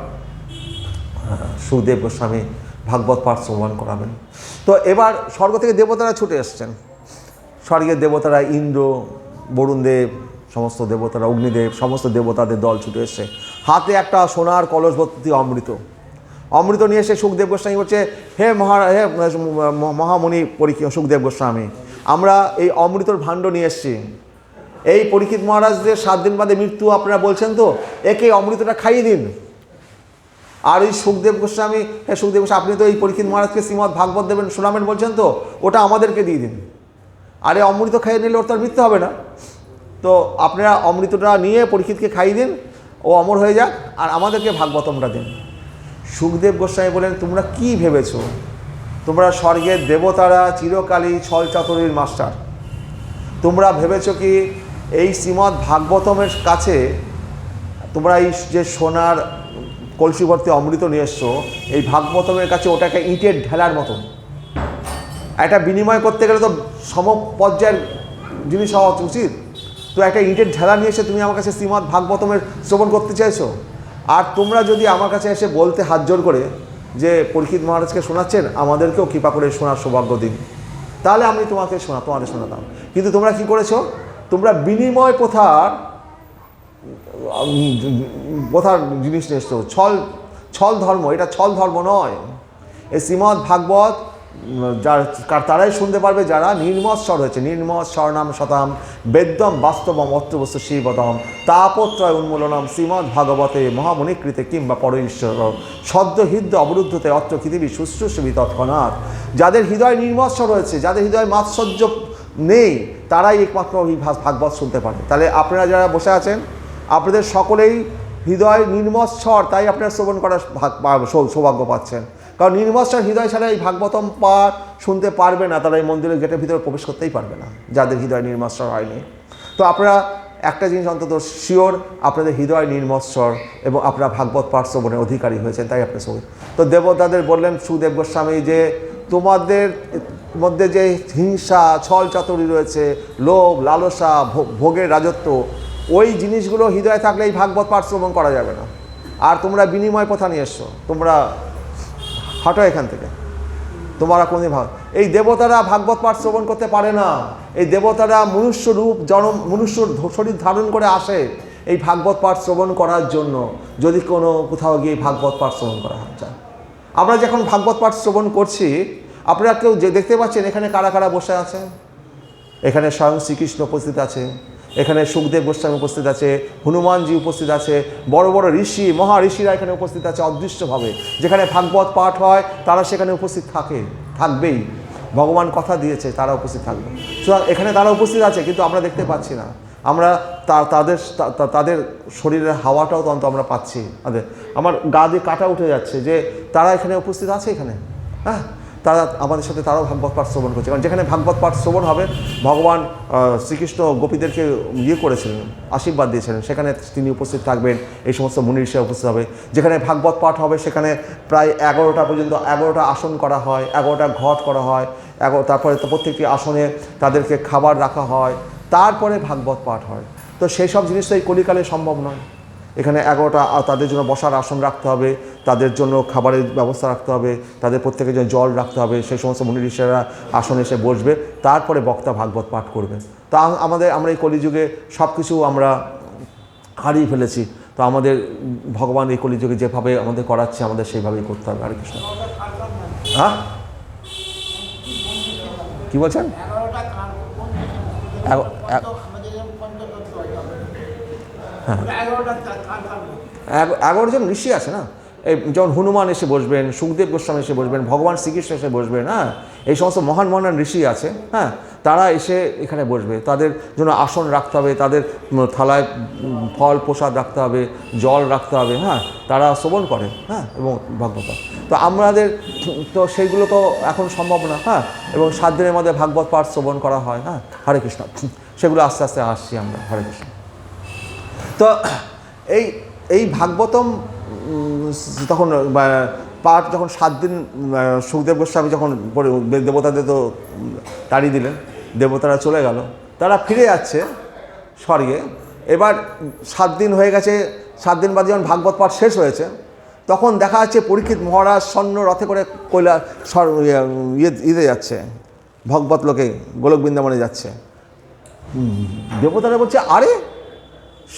সুখদেব গোস্বামী ভাগবত পাঠ শ্রবণ করাবেন। তো এবার স্বর্গ থেকে দেবতারা ছুটে এসছেন। স্বর্গের দেবতারা ইন্দ্র, বরুণদেব, সমস্ত দেবতারা, অগ্নিদেব, সমস্ত দেবতাদের দল ছুটে এসছে। হাতে একটা সোনার কলস ভর্তি অমৃত নিয়ে এসে সুখদেব গোস্বামী বলছে, হে মহামুনি সুখদেব গোস্বামী, আমরা এই অমৃতর ভাণ্ড নিয়ে এসছি। এই পরীক্ষিত মহারাজদের 7 দিন বাদে মৃত্যু আপনারা বলছেন, তো একে অমৃতটা খাইয়ে দিন। আর এই সুখদেব গোস্বামী, হ্যাঁ সুখদেব গোস্বামী, আপনি তো এই পরীক্ষিত মহারাজকে শ্রীমদ্ ভাগবত দেবেন শোনাবেন বলছেন, তো ওটা আমাদেরকে দিয়ে দিন। আরে অমৃত খাইয়ে নিলে ওর তো আর মৃত্যু হবে না, তো আপনারা অমৃতটা নিয়ে পরীক্ষিতকে খাইয়ে দিন, ও অমর হয়ে যাক, আর আমাদেরকে ভাগবতমটা দিন। সুখদেব গোস্বামী বলেন, তোমরা কি ভেবেছো? তোমরা স্বর্গের দেবতারা চিরকালই ছল চাতুরির মাস্টার। তোমরা ভেবেছো কি এই শ্রীমদ্ ভাগবতমের কাছে তোমরা এই যে সোনার কলসিভর্তি অমৃত নিয়ে এসছো, এই ভাগবতমের কাছে ওটাকে ইটের ঢেলার মতন। একটা বিনিময় করতে গেলে তো সমপর্যায়ের জিনিস হওয়া উচিত। তো একটা ইটের ঢেলা নিয়ে এসে তুমি আমার কাছে শ্রীমদ্ ভাগবতমের শ্রবণ করতে চাইছো। আর তোমরা যদি আমার কাছে এসে বলতে হাত জোর করে যে পরীক্ষিত মহারাজকে শোনাচ্ছেন, আমাদেরকেও কৃপা করে শোনার সৌভাগ্য দিন, তাহলে আমি তোমাদের শোনাতাম। কিন্তু তোমরা কি করেছো? তোমরা বিনিময় প্রথার জিনিস নিয়ে এসছো, ছল ধর্ম। এটা ছল ধর্ম নয়। এই শ্রীমদ্ ভাগবত তারাই শুনতে পারবে যারা নির্মৎসর হয়েছে। নির্মৎসর নাম শতাম বেদ্যম বাস্তবম অত্রবস্তু শিবদম তাপত্রয় উন্মূলনম শ্রীমদ্ ভাগবতে মহামণিকৃতে কিংবা পরঈশ্বর সদ্য হৃদয় অবরুদ্ধতে অত্র পৃথিবী শুশ্রূষবি তৎক্ষণাৎ। যাদের হৃদয় নির্মৎসর হয়েছে, যাদের হৃদয় মাৎসর্য নেই, তারাই একমাত্র এই ভাগবত শুনতে পারে। তাহলে আপনারা যারা বসে আছেন, আপনাদের সকলেই হৃদয় নির্মৎসর, তাই আপনারা শ্রবণ করার সৌভাগ্য পাচ্ছেন। কারণ নির্মৎসর হৃদয় ছাড়া এই ভাগবতম পাঠ শুনতে পারবে না, তারা এই মন্দিরের গেটের ভিতরে প্রবেশ করতেই পারবে না, যাদের হৃদয় নির্মৎসর হয়নি। তো আপনারা একটা জিনিস অন্তত শিওর, আপনাদের হৃদয় নির্মৎসর এবং আপনারা ভাগবত পাঠ শ্রবণের অধিকারী হয়েছেন, তাই আপনার সঙ্গে। তো দেবতাদের বললেন সুখদেব গোস্বামী যে তোমাদের মধ্যে যে হিংসা, ছল চাতুরি রয়েছে, লোভ, লালসা, ভোগের রাজত্ব, ওই জিনিসগুলো হৃদয়ে থাকলে এই ভাগবত পাঠ শ্রবণ করা যাবে না। আর তোমরা বিনিময় কথা নিয়ে এসছো, তোমরা হাঁটো এখান থেকে, তোমরা কোনদিন এই দেবতারা ভাগবত পাঠ শ্রবণ করতে পারে না। এই দেবতারা মনুষ্য রূপ মনুষ্য শরীর ধারণ করে আসে এই ভাগবত পাঠ শ্রবণ করার জন্য, যদি কোথাও গিয়ে ভাগবত পাঠ শ্রবণ করা যায়। আমরা যখন ভাগবত পাঠ শ্রবণ করছি, আপনারা কেউ যে দেখতে পাচ্ছেন এখানে কারা কারা বসে আছে? এখানে স্বয়ং শ্রীকৃষ্ণ উপস্থিত আছে, এখানে সুখদেব গোস্বামী উপস্থিত আছে, হনুমানজি উপস্থিত আছে, বড় বড় ঋষি মহা ঋষিরা এখানে উপস্থিত আছে অদৃশ্যভাবে। যেখানে ভাগবত পাঠ হয় তারা সেখানে উপস্থিত থাকবেই, ভগবান কথা দিয়েছে তারা উপস্থিত থাকবে। সুতরাং এখানে তারা উপস্থিত আছে, কিন্তু আমরা দেখতে পাচ্ছি না। আমরা তাদের শরীরের হাওয়াটাও তো আমরা পাচ্ছি। আমার গা দিয়ে কাটা উঠে যাচ্ছে যে তারা এখানে উপস্থিত আছে এখানে, হ্যাঁ, তারা আমাদের সাথে তারাও ভাগবত পাঠ শ্রবণ করছে। কারণ যেখানে ভাগবত পাঠ শ্রবণ হবে, ভগবান শ্রীকৃষ্ণ গোপীদেরকে করেছিলেন, আশীর্বাদ দিয়েছিলেন, সেখানে তিনি উপস্থিত থাকবেন, এই সমস্ত মুনি ঋষিরা উপস্থিত হবে। যেখানে ভাগবত পাঠ হবে সেখানে প্রায় 11টা পর্যন্ত 11টা আসন করা হয়, 11টা ঘট করা হয়, তারপরে তো প্রত্যেকটি আসনে তাদেরকে খাবার রাখা হয়, তারপরে ভাগবত পাঠ হয়। তো সেই সব জিনিস তো এই কলিকালে সম্ভব নয়। এখানে 11টা তাদের জন্য বসার আসন রাখতে হবে, তাদের জন্য খাবারের ব্যবস্থা রাখতে হবে, তাদের প্রত্যেকের জন্য জল রাখতে হবে, সেই সমস্ত মুনি ঋষিরা আসনে এসে বসবে, তারপরে বক্তা ভাগবত পাঠ করবে। তা আমরা এই কলিযুগে সব কিছু আমরা হারিয়ে ফেলেছি। তো আমাদের ভগবান এই কলিযুগে যেভাবে আমাদের করাচ্ছে, আমাদের সেইভাবেই করতে হবে। হরে কৃষ্ণ। হ্যাঁ, কী বলছেন? 11 জন ঋষি আছে না, এই যেমন হনুমান এসে বসবেন, সুখদেব গোস্বামী এসে বসবেন, ভগবান শ্রীকৃষ্ণ এসে বসবেন, হ্যাঁ, এই সমস্ত মহান মহান ঋষি আছে, হ্যাঁ, তারা এসে এখানে বসবে। তাদের জন্য আসন রাখতে হবে, তাদের থালায় ফল প্রসাদ রাখতে হবে, জল রাখতে হবে, হ্যাঁ, তারা শ্রবণ করে, হ্যাঁ, এবং ভাগবত। তো আমাদের তো সেইগুলো তো এখন সম্ভব না, হ্যাঁ, এবং 7 দিনের মধ্যে ভাগবত পাঠ শ্রবণ করা হয়, হ্যাঁ, হরে কৃষ্ণ। সেগুলো আস্তে আস্তে আসছি আমরা, হরে কৃষ্ণ। তো এই ভাগবতম তখন পাঠ যখন 7 দিন সুখদেব গোস্বামী যখন দেবতাদের তো তাড়িয়ে দিলেন, দেবতারা চলে গেল, তারা ফিরে যাচ্ছে স্বর্গে। এবার 7 দিন হয়ে গেছে, 7 দিন বাদে যখন ভাগবত পাঠ শেষ হয়েছে, তখন দেখা যাচ্ছে পরীক্ষিত মহারাজ স্বর্ণ রথে করে ইয়ে যাচ্ছে, ভগবত লোকে গোলক বৃন্দাবনে যাচ্ছে। দেবতারা বলছে, আরে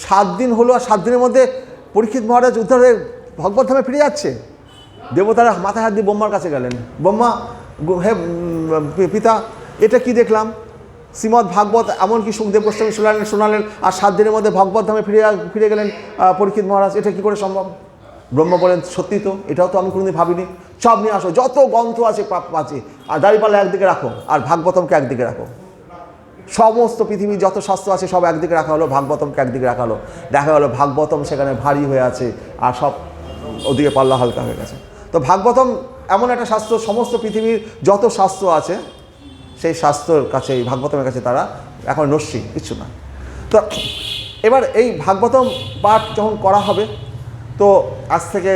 7 দিন হলো, আর 7 দিনের মধ্যে পরীক্ষিত মহারাজ উদ্ধার হয়ে ভগবত ধামে ফিরে যাচ্ছে। দেবতারা মাথায় হাত দিয়ে ব্রহ্মার কাছে গেলেন, ব্রহ্মা, হে পিতা, এটা কি দেখলাম? শ্রীমদ্ ভাগবত এমনকি সুখদেব গোস্বামী শোনালেন, আর 7 দিনের মধ্যে ভগবত ধামে ফিরে গেলেন পরীক্ষিত মহারাজ, এটা কি করে সম্ভব? ব্রহ্মা বলেন, সত্যি তো, এটাও তো আমি কোনোদিন ভাবিনি। সব নিয়ে আসো, যত গ্রন্থ আছে আর দাঁড়িপাল্লা একদিকে রাখো, আর ভাগবতমকে একদিকে রাখো। সমস্ত পৃথিবীর যত শাস্ত্র আছে সব একদিকে রাখা হলো, ভাগবতমকে একদিকে রাখা হলো। দেখা গেলো ভাগবতম সেখানে ভারী হয়ে আছে, আর সব ওদিকে পাল্লা হালকা হয়ে গেছে। তো ভাগবতম এমন একটা শাস্ত্র, সমস্ত পৃথিবীর যত শাস্ত্র আছে সেই শাস্ত্রের কাছে, এই ভাগবতমের কাছে তারা এখন নস্যি, কিচ্ছু না। তো এবার এই ভাগবতম পাঠ যখন করা হবে, তো আজ থেকে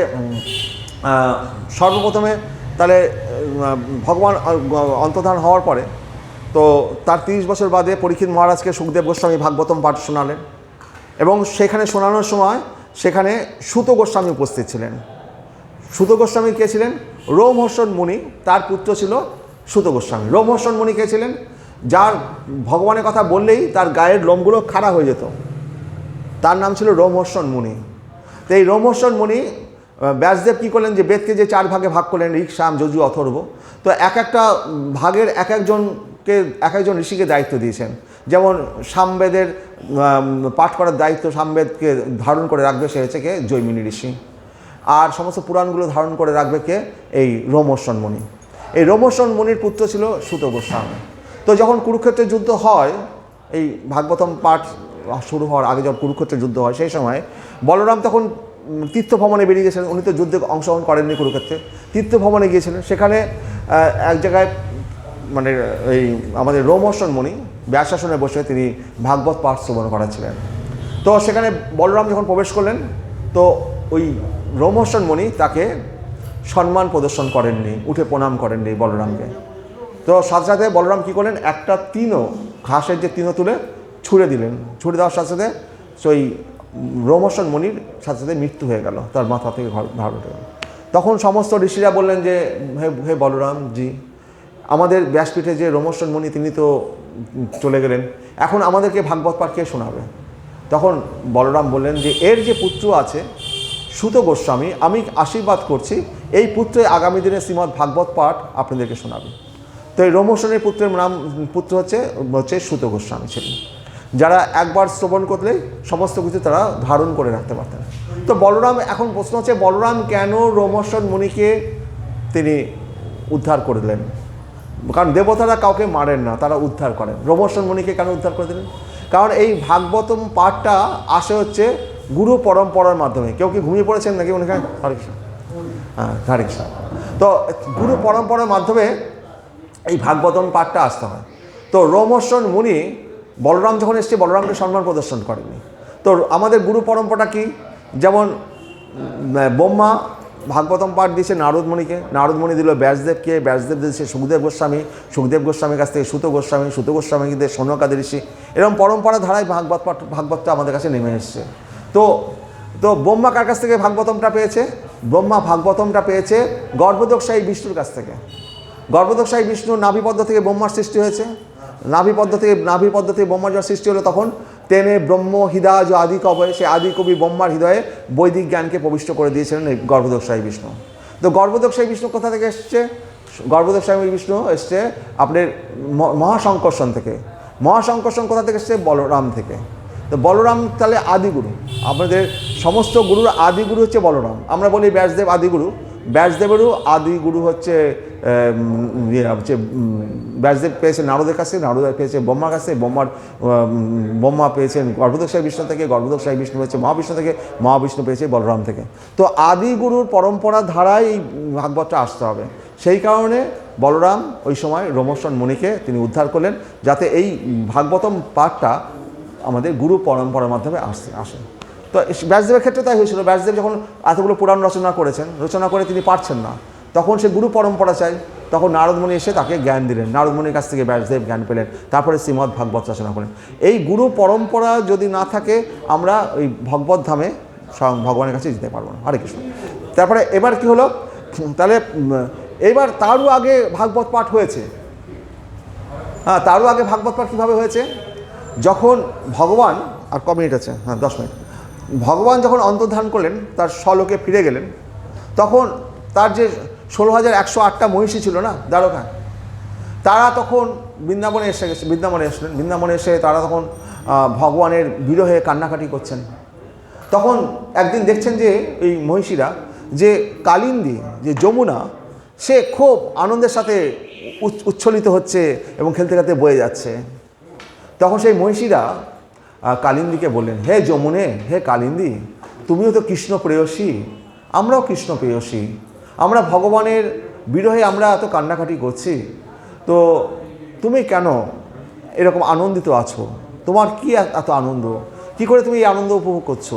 সর্বপ্রথমে তাহলে ভগবান অন্তর্ধান হওয়ার পরে, তো তার 30 বছর বাদে পরীক্ষিত মহারাজকে সুখদেব গোস্বামী ভাগবতম পাঠ শোনালেন, এবং সেখানে শোনানোর সময় সেখানে সুত গোস্বামী উপস্থিত ছিলেন। সুত গোস্বামী কে ছিলেন? রোমহর্ষণ মুনি, তার পুত্র ছিল সুত গোস্বামী। রোমহর্ষণ মুনি কে ছিলেন? যার ভগবানের কথা বললেই তার গায়ের লোমগুলো খাড়া হয়ে যেত, তার নাম ছিল রোমহর্ষণ মুনি। তো এই রোমহর্ষণ মুনি, ব্যাসদেব কী করলেন, যে বেদকে যে 4 ভাগে ভাগ করলেন, ঋক, সাম, যজু, অথর্ব, তো এক একটা ভাগের এক একজন ঋষিকে দায়িত্ব দিয়েছেন। যেমন সামবেদের পাঠ করার দায়িত্ব সামবেদকে ধারণ করে রাখবে, সে হচ্ছে কে? জৈমিনী ঋষি। আর সমস্ত পুরাণগুলো ধারণ করে রাখবে কে? এই রোমহর্ষণ মুনি। এই রোমহর্ষণ মুনির পুত্র ছিল সুত গোস্বামী। তো যখন কুরুক্ষেত্রের যুদ্ধ হয়, এই ভাগবতম পাঠ শুরু হওয়ার আগে যখন কুরুক্ষেত্রের যুদ্ধ হয়, সেই সময় বলরাম তখন তীর্থভ্রমণে বেরিয়ে গেছিলেন। উনি তো যুদ্ধে অংশগ্রহণ করেননি কুরুক্ষেত্রে, তীর্থভ্রমণে গিয়েছিলেন। সেখানে এক জায়গায় মানে এই আমাদের রোমহর্ষণ মুনি ব্যাসাসনে বসে তিনি ভাগবত পাঠ শ্রবণ করাছিলেন। তো সেখানে বলরাম যখন প্রবেশ করলেন, তো ওই রোমহর্ষণ মুনি তাকে সম্মান প্রদর্শন করেননি, উঠে প্রণাম করেননি বলরামকে। তো সাথে সাথে বলরাম কী করলেন, একটা তিনও, ঘাসের যে তিনও তুলে ছুঁড়ে দিলেন। ছুঁড়ে দেওয়ার সাথে সাথে সেই রোমহর্ষণ মুনির সাথে সাথে মৃত্যু হয়ে গেল, তার মাথা থেকে ঘর উঠে গেল। তখন সমস্ত ঋষিরা বললেন যে হে বলরামজি, আমাদের ব্যাসপীঠে যে রোমহর্ষণ মুনি তিনি তো চলে গেলেন, এখন আমাদেরকে ভাগবত পাঠ কে শোনাবে? তখন বলরাম বললেন যে এর যে পুত্র আছে সুত গোস্বামী, আমি আশীর্বাদ করছি এই পুত্রে আগামী দিনে শ্রীমদ্ ভাগবত পাঠ আপনাদেরকে শোনাবে। তো এই রোমহর্ষণের পুত্র হচ্ছে সুত গোস্বামী ছিলেন, যারা একবার শ্রবণ করলেই সমস্ত কিছু তারা ধারণ করে রাখতে পারতেন। তো বলরাম, এখন প্রশ্ন হচ্ছে বলরাম কেন রোমহর্ষণ মুনিকে তিনি উদ্ধার করলেন? কারণ দেবতারা কাউকে মারেন না, তারা উদ্ধার করেন। রোমহর্ষণ মুনিকে কেন উদ্ধার করে দিলেন? কারণ এই ভাগবতম পাঠটা আসে হচ্ছে গুরু পরম্পরার মাধ্যমে। কেউ কি ঘুমিয়ে পড়েছেন নাকি ওখানে? হরে কৃষ্ণ। হ্যাঁ, হরে কৃষ্ণ। তো গুরু পরম্পরার মাধ্যমে এই ভাগবতম পাঠটা আসতে হয়। তো রোমহর্ষণ মুনি বলরাম যখন এসছে, বলরামকে সম্মান প্রদর্শন করেনি। তো আমাদের গুরু পরম্পরা কি? যেমন ব্রহ্মা ভাগবতম পাঠ দিয়েছে নারদ মুনিকে, নারদ মুনি দিল ব্যাসদেবকে, ব্যাসদেব দিয়েছে সুখদেব গোস্বামী, সুখদেব গোস্বামীর কাছ থেকে সুত গোস্বামী, সুত গোস্বামীদের সনকাদি ঋষি, এরকম পরম্পরা ধারায় ভাগবতটা আমাদের কাছে নেমে এসছে। তো ব্রহ্মা কার কাছ থেকে ভাগবতমটা পেয়েছে? ব্রহ্মা ভাগবতমটা পেয়েছে গর্ভদোষায়ী বিষ্ণুর কাছ থেকে। গর্ভদোষায়ী বিষ্ণুর নাভিপদ্ম থেকে ব্রহ্মার সৃষ্টি হয়েছে। নাভিপদ্ম থেকে ব্রহ্মার যখন সৃষ্টি হলো, তখন তেনে ব্রহ্ম হৃদয় যে আদি কবি, সে আদি কবি ব্রহ্মার হৃদয়ে বৈদিক জ্ঞানকে প্রবিষ্ট করে দিয়েছিলেন এই গর্ভদোষায়ী বিষ্ণু। তো গর্ভদোষায়ী বিষ্ণু কোথা থেকে এসছে? গর্ভদোষায়ী বিষ্ণু এসছে আপনার মহাসংকর্ষণ থেকে। মহাসংকর্ষণ কোথা থেকে এসছে? বলরাম থেকে। তো বলরাম তাহলে আদিগুরু, আপনাদের সমস্ত গুরুর আদিগুরু হচ্ছে বলরাম। আমরা বলি ব্যাসদেব আদিগুরু, ব্যাসদেবেরও আদিগুরু হচ্ছে ব্যাসদেব পেয়েছেন নারদের কাছে, নারদ পেয়েছে ব্রহ্মার কাছে, ব্রহ্মা পেয়েছেন গর্ভদোষায়ী বিষ্ণু থেকে, গর্ভদোষায়ী বিষ্ণু পেয়েছে মহাবিষ্ণু থেকে, মহাবিষ্ণু পেয়েছে বলরাম থেকে। তো আদিগুরুর পরম্পরা ধারায় এই ভাগবতটা আসতে হবে। সেই কারণে বলরাম ওই সময় রোমহর্ষণ মুনিকে তিনি উদ্ধার করলেন, যাতে এই ভাগবতম পাঠটা আমাদের গুরু পরম্পরার মাধ্যমে আসে। তো ব্যাসদেবের ক্ষেত্রে তাই হয়েছিল। ব্যাসদেব যখন এতগুলো পুরাণ রচনা করে তিনি পারছেন না, তখন সে গুরু পরম্পরা চাই। তখন নারদমুনি এসে তাকে জ্ঞান দিলেন, নারদমুনির কাছ থেকে ব্যাসদেব জ্ঞান পেলেন, তারপরে শ্রীমদ্ ভাগবত রচনা করেন। এই গুরু পরম্পরা যদি না থাকে, আমরা ওই ভগবত ধামে ভগবানের কাছে যেতে পারবো না। হরে কৃষ্ণ। তারপরে এবার কি হলো, তাহলে এবার তারও আগে ভাগবত পাঠ হয়েছে। হ্যাঁ, তারও আগে ভাগবত পাঠ কীভাবে হয়েছে? যখন ভগবান, আর ক মিনিট আছে? হ্যাঁ, 10 মিনিট। ভগবান যখন অন্তর্ধান করলেন, তার স্বলোকে ফিরে গেলেন, তখন তার যে 16,108টা মহিষী ছিল না দ্বারকায়, তারা তখন বৃন্দাবনে এসলেন। বৃন্দাবনে এসে তারা তখন ভগবানের বিরহে কান্নাকাটি করছেন। তখন একদিন দেখছেন যে এই মহিষীরা, যে কালিন্দী, যে যমুনা, সে খুব আনন্দের সাথে উচ্ছ্বলিত হচ্ছে এবং খেলতে খেলতে বয়ে যাচ্ছে। তখন সেই মহিষীরা কালিন্দীকে বললেন, হে যমুনে, হে কালিন্দী, তুমিও তো কৃষ্ণ প্রেয়সী, আমরাও কৃষ্ণ প্রেয়সী, আমরা ভগবানের বিরহে আমরা এত কান্নাকাটি করছি, তো তুমি কেন এরকম আনন্দিত আছো? তোমার কি এত আনন্দ? কি করে তুমি এই আনন্দ উপভোগ করছো?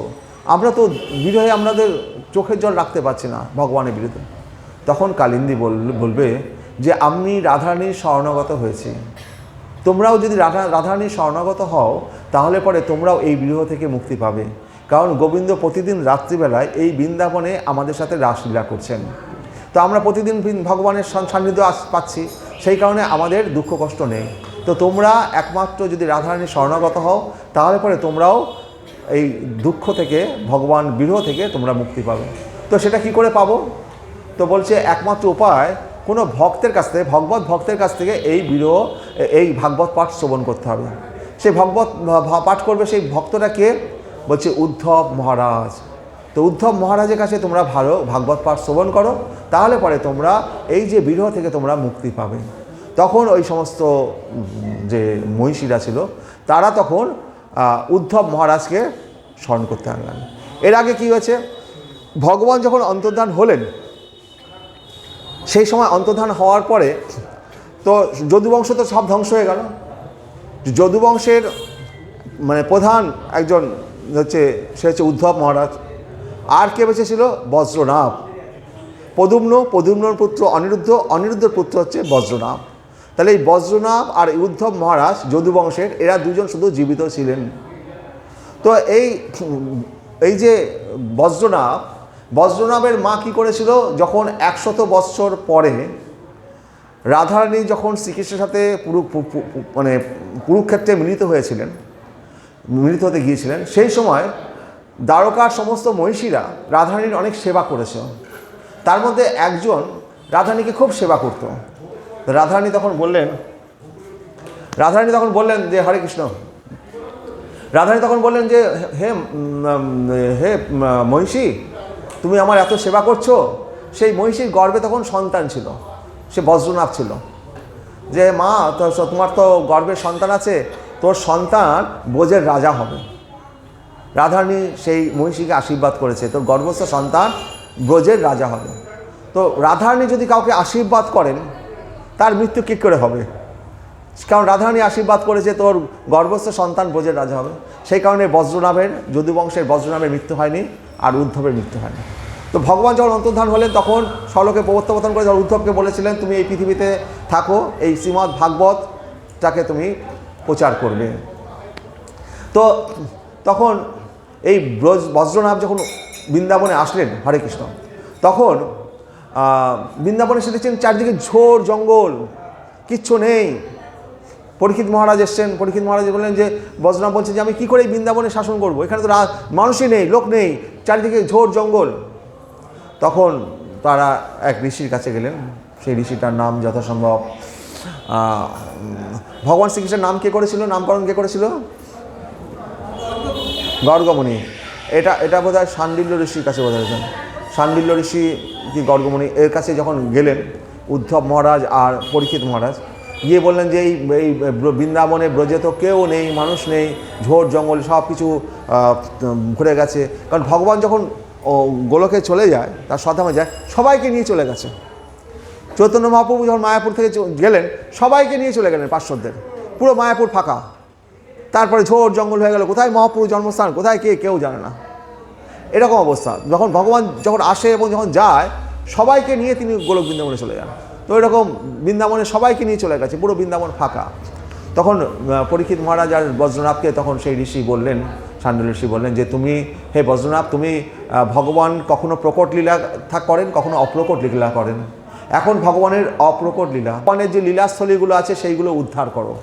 আমরা তো বিরহে আমাদের চোখের জল রাখতে পারছি না ভগবানের বিরুদ্ধে। তখন কালিন্দী বলবে যে আমি রাধারানীর শরণাগত হয়েছি, তোমরাও যদি রাধারানীর শরণাগত হও, তাহলে পরে তোমরাও এই বিরহ থেকে মুক্তি পাবে। কারণ গোবিন্দ প্রতিদিন রাত্রিবেলায় এই বৃন্দাবনে আমাদের সাথে রাসলীলা করছেন। তো আমরা প্রতিদিন ভগবানের সান্নিধ্য পাচ্ছি, সেই কারণে আমাদের দুঃখ কষ্ট নেই। তো তোমরা একমাত্র যদি রাধারানীর শরণাগত হও, তাহলে পরে তোমরাও এই দুঃখ থেকে, ভগবান বিরহ থেকে তোমরা মুক্তি পাবে। তো সেটা কি করে পাবো? তো বলছে একমাত্র উপায়, কোনো ভক্তের কাছ থেকে, ভগবত ভক্তের কাছ থেকে এই ভাগবত পাঠ শ্রবণ করতে হবে। সেই ভগবত পাঠ করবে সেই ভক্তটা কে? বলছে উদ্ধব মহারাজ। তো উদ্ধব মহারাজের কাছে তোমরা ভালো ভাগবত পাঠ শ্রবণ করো, তাহলে পরে তোমরা এই যে বিরহ থেকে তোমরা মুক্তি পাবে। তখন ওই সমস্ত যে মহিষীরা ছিল, তারা তখন উদ্ধব মহারাজকে স্মরণ করতে লাগলেন। এর আগে কি হয়েছে, ভগবান যখন অন্তর্ধান হলেন, সেই সময় অন্তর্ধান হওয়ার পরে তো যদুবংশ তো সব ধ্বংস হয়ে গেল। যদুবংশের মানে প্রধান একজন হচ্ছে, সে হচ্ছে উদ্ধব মহারাজ। আর কে বেঁচে ছিল? বজ্রনাভ। পদুম্নর পুত্র অনিরুদ্ধ, অনিরুদ্ধের পুত্র হচ্ছে বজ্রনাভ। তাহলে এই বজ্রনাভ আর উদ্ধব মহারাজ যদুবংশের, এরা দুজন শুধু জীবিত ছিলেন। তো এই যে বজ্রনাভের মা কি করেছিল, যখন 100 বৎসর পরে রাধারানী যখন শ্রীকৃষ্ণের সাথে মানে কুরুক্ষেত্রে মিলিত হতে গিয়েছিলেন, সেই সময় দ্বারকার সমস্ত মহিষীরা রাধারানীর অনেক সেবা করেছে। তার মধ্যে একজন রাধারানীকে খুব সেবা করত। রাধারানী তখন বললেন যে হরে কৃষ্ণ। রাধারানী তখন বললেন যে হে মহিষী, তুমি আমার এত সেবা করছো। সেই মহিষীর গর্ভে তখন সন্তান ছিল, সে বজ্রনাভ ছিল। যে মা, তোমার তো গর্ভের সন্তান আছে, তোর সন্তান ব্রজের রাজা হবে। রাধারানী সেই মহিষীকে আশীর্বাদ করেছে, তোর গর্ভস্থ সন্তান ব্রজের রাজা হবে। তো রাধারানী যদি কাউকে আশীর্বাদ করেন, তার মৃত্যু কী করে হবে? কারণ রাধারানী আশীর্বাদ করেছে তোর গর্ভস্থ সন্তান ব্রজের রাজা হবে। সেই কারণে যদুবংশের বজ্রনাভের মৃত্যু হয়নি, আর উদ্ধবের মৃত্যু হয়নি। তো ভগবান যখন অন্তর্ধান হলেন, তখন স্বলোকে প্রবর্তন করে যখন উদ্ধবকে বলেছিলেন, তুমি এই পৃথিবীতে থাকো, এই শ্রীমদ্ ভাগবতটাকে তুমি প্রচার করবে। তো তখন এই বজ্রনাভ যখন বৃন্দাবনে আসলেন, হরে কৃষ্ণ, তখন বৃন্দাবনে এসে দেখছেন চারদিকে ঝোড় জঙ্গল, কিচ্ছু নেই। পরীক্ষিত মহারাজ এসছেন। পরীক্ষিত মহারাজ বললেন যে, বজ্রনাভ বলছে যে আমি কী করে এই বৃন্দাবনে শাসন করবো, এখানে তো মানুষই নেই, লোক নেই, চারিদিকে ঝোড় জঙ্গল। তখন তারা এক ঋষির কাছে গেলেন। সেই ঋষিটার নাম যথাসম্ভব ভগবান শ্রীকৃষ্ণের নামকরণ কে করেছিল? গর্গমুনি। এটা বোধ হয় শাণ্ডিল্য ঋষির কাছে বোধ হয়েছেন। শাণ্ডিল্য ঋষি কি গর্গমুনি, এর কাছে যখন গেলেন উদ্ধব মহারাজ আর পরীক্ষিত মহারাজ, গিয়ে বললেন যে এই বৃন্দাবনে ব্রজে তো কেউ নেই, মানুষ নেই, ঝোড় জঙ্গল সব কিছু ভরে গেছে। কারণ ভগবান যখন গোলকে চলে যায়, তার স্বধামে যায়, সবাইকে নিয়ে চলে গেছে। চৈতন্য মহাপ্রভু যখন মায়াপুর থেকে গেলেন, সবাইকে নিয়ে চলে গেলেন পার্শ্বদের, পুরো মায়াপুর ফাঁকা। তারপরে ঝোড় জঙ্গল হয়ে গেল, কোথায় মহাপ্রভুর জন্মস্থান, কোথায় কেউ জানে না। এরকম অবস্থা। ভগবান যখন আসে এবং যখন যায়, সবাইকে নিয়ে তিনি গোলক বৃন্দাবনে চলে যান। তো এরকম বৃন্দাবনে সবাইকে নিয়ে চলে গেছে, পুরো বৃন্দাবন ফাঁকা। তখন পরীক্ষিত মহারাজ আর বজ্রনাভকে তখন সেই ঋষি বললেন, শাণ্ডিল্য ঋষি বললেন যে, হে বজ্রনাভ, তুমি ভগবান কখনো প্রকট লীলা করেন, কখনো অপ্রকট লীলা করেন। এখন ভগবানের অপ্রকট লীলা, ভগবানের যে লীলাস্থলীগুলো আছে সেইগুলো উদ্ধার করো।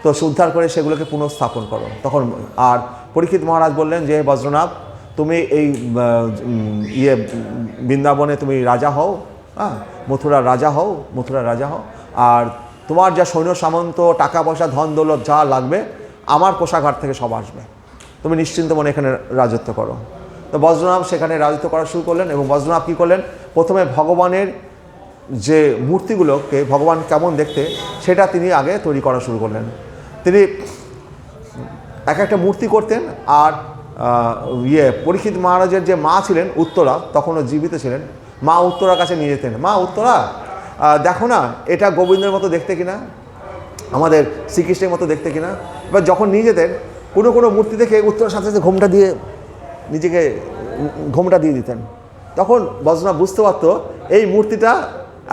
তো উদ্ধার করে সেগুলোকে পুনঃস্থাপন করো। তখন আর পরীক্ষিত মহারাজ বললেন যে, বজ্রনাভ, তুমি এই বৃন্দাবনে তুমি রাজা হও, মথুরার রাজা হও, আর তোমার যা সৈন্য সামন্ত, টাকা পয়সা, ধন দৌলত যা লাগবে, আমার কোষাগার থেকে সব আসবে, তুমি নিশ্চিন্ত মনে এখানে রাজত্ব করো। তো বজ্রনাভ সেখানে রাজত্ব করা শুরু করলেন। এবং বজ্রনাভ কী করলেন, প্রথমে ভগবানের যে মূর্তিগুলোকে, ভগবান কেমন দেখতে, সেটা তিনি আগে তৈরি করা শুরু করলেন। তিনি একটা মূর্তি করতেন। আর পরীক্ষিত মহারাজের যে মা ছিলেন উত্তরা, তখনও জীবিত ছিলেন, মা উত্তরার কাছে নিয়ে যেতেন, মা উত্তরা, দেখো না এটা গোবিন্দের মতো দেখতে কিনা, আমাদের শ্রীকৃষ্ণের মতো দেখতে কিনা। এবার যখন নিয়ে যেতেন, কোনো মূর্তি দেখে উত্তরার সাথে সাথে নিজেকে ঘোমটা দিয়ে দিতেন। তখন বজ্রনাভ বুঝতে পারতো এই মূর্তিটা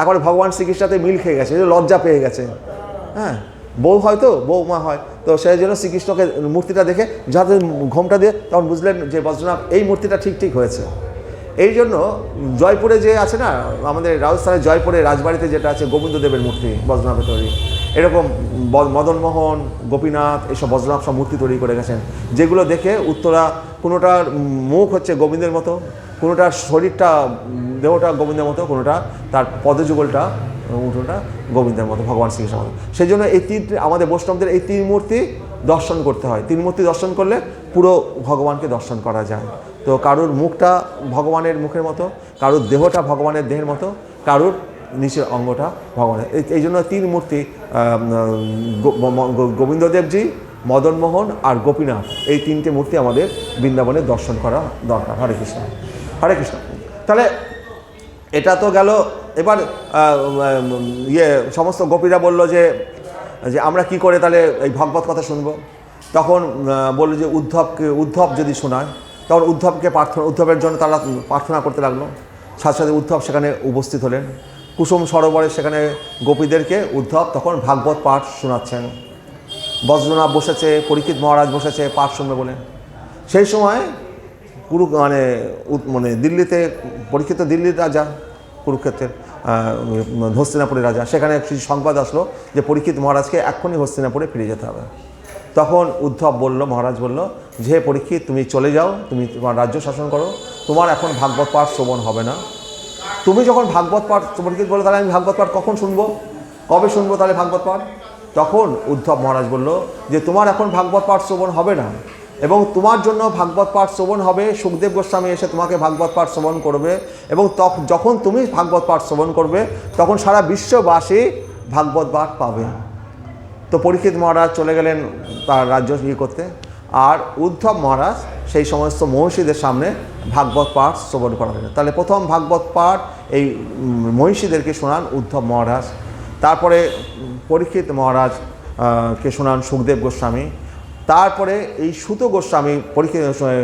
একবারে ভগবান শ্রীকৃষ্ণের সাথে মিল খেয়ে গেছে, লজ্জা পেয়ে গেছে। বৌমা হয়, তো সেই জন্য শ্রীকৃষ্ণকে মূর্তিটা দেখে যাতে ঘোমটা দিয়ে, তখন বুঝলেন যে বজ্রনাভ এই মূর্তিটা ঠিক হয়েছে। এই জন্য জয়পুরে যে আছে না, আমাদের রাজস্থানের জয়পুরে রাজবাড়িতে যেটা আছে গোবিন্দদেবের মূর্তি বজ্রনাভের তৈরি, এরকম মদনমোহন, গোপীনাথ, এইসব বজ্রনাভ সব মূর্তি তৈরি করে গেছেন, যেগুলো দেখে উত্তরা কোনোটার মুখ হচ্ছে গোবিন্দের মতো, কোনোটার শরীরটা দেহটা গোবিন্দের মতো, কোনোটা তার পদযুগলটা উঠোটা গোবিন্দের মতো, ভগবান শ্রীকৃষ্ণের মতো। সেই জন্য এই আমাদের বৈষ্ণবদের এই 3 মূর্তি দর্শন করতে হয়। 3 মূর্তি দর্শন করলে পুরো ভগবানকে দর্শন করা যায়। তো কারুর মুখটা ভগবানের মুখের মতো, কারুর দেহটা ভগবানের দেহের মতো, কারুর নিচের অঙ্গটা ভগবানের। এই জন্য 3 মূর্তি, গোবিন্দদেবজি, মদনমোহন আর গোপীনাথ, এই 3টে মূর্তি আমাদের বৃন্দাবনে দর্শন করা দরকার। হরে কৃষ্ণ, হরে কৃষ্ণ। তাহলে এটা তো গেল। এবার সমস্ত গোপীরা বলল যে যে আমরা কি করে তাহলে এই ভাগবত কথা শুনবো। তখন বললো যে উদ্ধব যদি শোনায়, তখন উদ্ধবের জন্য তারা প্রার্থনা করতে লাগলো। সাথে সাথে উদ্ধব সেখানে উপস্থিত হলেন। কুসুম সরোবরে সেখানে গোপীদেরকে উদ্ধব তখন ভাগবত পাঠ শোনাচ্ছেন। বজ্রনাথ বসেছে, পরীক্ষিত মহারাজ বসেছে পাঠ শুনবে বলে। সেই সময় দিল্লিতে পরীক্ষিত দিল্লির রাজা, কুরুক্ষেত্রের হস্তিনাপুরের রাজা, সেখানে সংবাদ আসলো যে পরীক্ষিত মহারাজকে এক্ষুনি হস্তিনাপুরে ফিরে যেতে হবে। তখন উদ্ধব মহারাজ বলল যে পরীক্ষিত তুমি চলে যাও, তুমি তোমার রাজ্য শাসন করো, তোমার এখন ভাগবত পাঠ শ্রবণ হবে না। তুমি যখন ভাগবত পাঠ, পরীক্ষিত বললো তাহলে আমি ভাগবত পাঠ কখন শুনবো, কবে শুনবো তাহলে ভাগবত পাঠ? তখন উদ্ধব মহারাজ বলল যে তোমার এখন ভাগবত পাঠ শ্রবণ হবে না, এবং তোমার জন্য ভাগবত পাঠ শ্রবণ হবে, সুখদেব গোস্বামী এসে তোমাকে ভাগবত পাঠ শ্রবণ করবে, এবং যখন তুমি ভাগবত পাঠ শ্রবণ করবে তখন সারা বিশ্ববাসী ভাগবত পাঠ পাবে। তো পরীক্ষিত মহারাজ চলে গেলেন তার রাজ্য করতে, আর উদ্ধব মহারাজ সেই সমস্ত মহিষীদের সামনে ভাগবত পাঠ শ্রবণ করালেন। তাহলে প্রথম ভাগবত পাঠ এই মহিষীদেরকে শোনান উদ্ধব মহারাজ, তারপরে পরীক্ষিত মহারাজ কে শোনান সুখদেব গোস্বামী, তারপরে এই সুত গোস্বামী,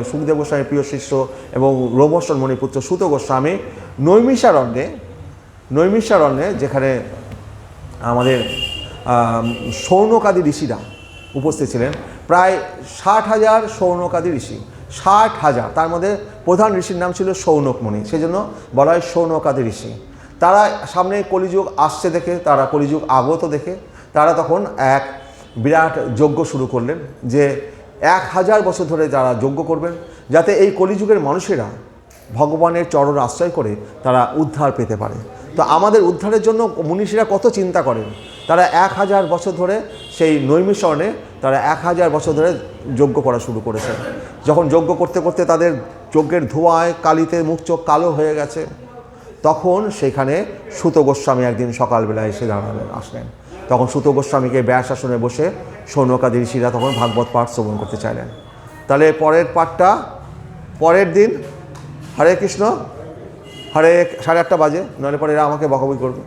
সুখদেব গোস্বামীর প্রিয় শিষ্য এবং রোমশন মণিপুত্র সুত গোস্বামী নৈমিষারণ্যে যেখানে আমাদের শৌনকাদি ঋষিরা উপস্থিত ছিলেন, প্রায় 60,000 শৌনকাদি ঋষি, 60,000। তার মধ্যে প্রধান ঋষির নাম ছিল শৌনকমণি, সেই জন্য বলা হয় শৌনকাদি ঋষি। তারা সামনে কলিযুগ আসছে দেখে, তারা কলিযুগ আগত দেখে তারা তখন এক বিরাট যজ্ঞ শুরু করলেন, যে 1000 বছর ধরে যারা যজ্ঞ করবেন, যাতে এই কলিযুগের মানুষেরা ভগবানের চরণ আশ্রয় করে তারা উদ্ধার পেতে পারে। তো আমাদের উদ্ধারের জন্য মনীষীরা কত চিন্তা করেন। তারা 1000 বছর ধরে সেই নৈমিষারণ্যে তারা 1000 বছর ধরে যজ্ঞ করা শুরু করেছে। যখন যজ্ঞ করতে করতে তাদের যজ্ঞের ধোঁয়ায় কালিতে মুখ চোখ কালো হয়ে গেছে, তখন সেখানে সুত গোস্বামী একদিন সকালবেলা এসে আসলেন। তখন সুত গোস্বামীকে ব্যাস আসনে বসে শৌনকাদি ঋষিরা তখন ভাগবত পাঠ শ্রবণ করতে চাইলেন। তাহলে পরের পাঠটা পরের দিন, হরে কৃষ্ণ, 8:30 বাজে, নইলে পরে এরা আমাকে বকাবকি করবে।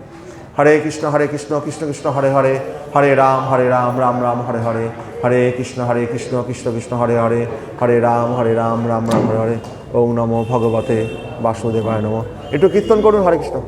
হরে কৃষ্ণ কৃষ্ণ কৃষ্ণ হরে হরে, হরে রাম রাম রাম হরে হরে, হরে কৃষ্ণ কৃষ্ণ কৃষ্ণ হরে হরে, হরে রাম রাম রাম হরে হরে, ওম নমো ভগবতে বাসুদেবায় নমঃ। একটু কীর্তন করুন হরে Krishna.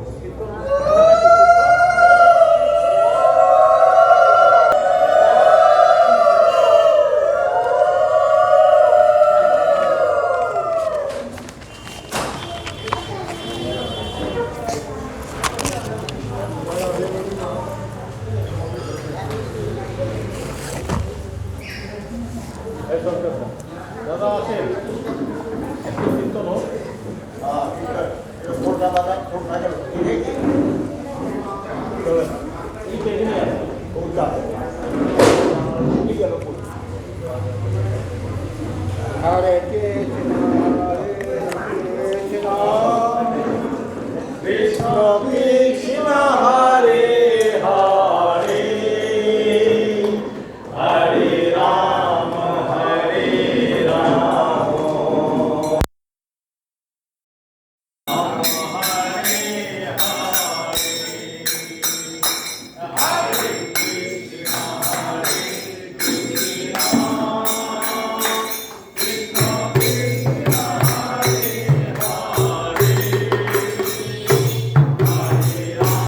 Hare Krishna, Krishna Krishna.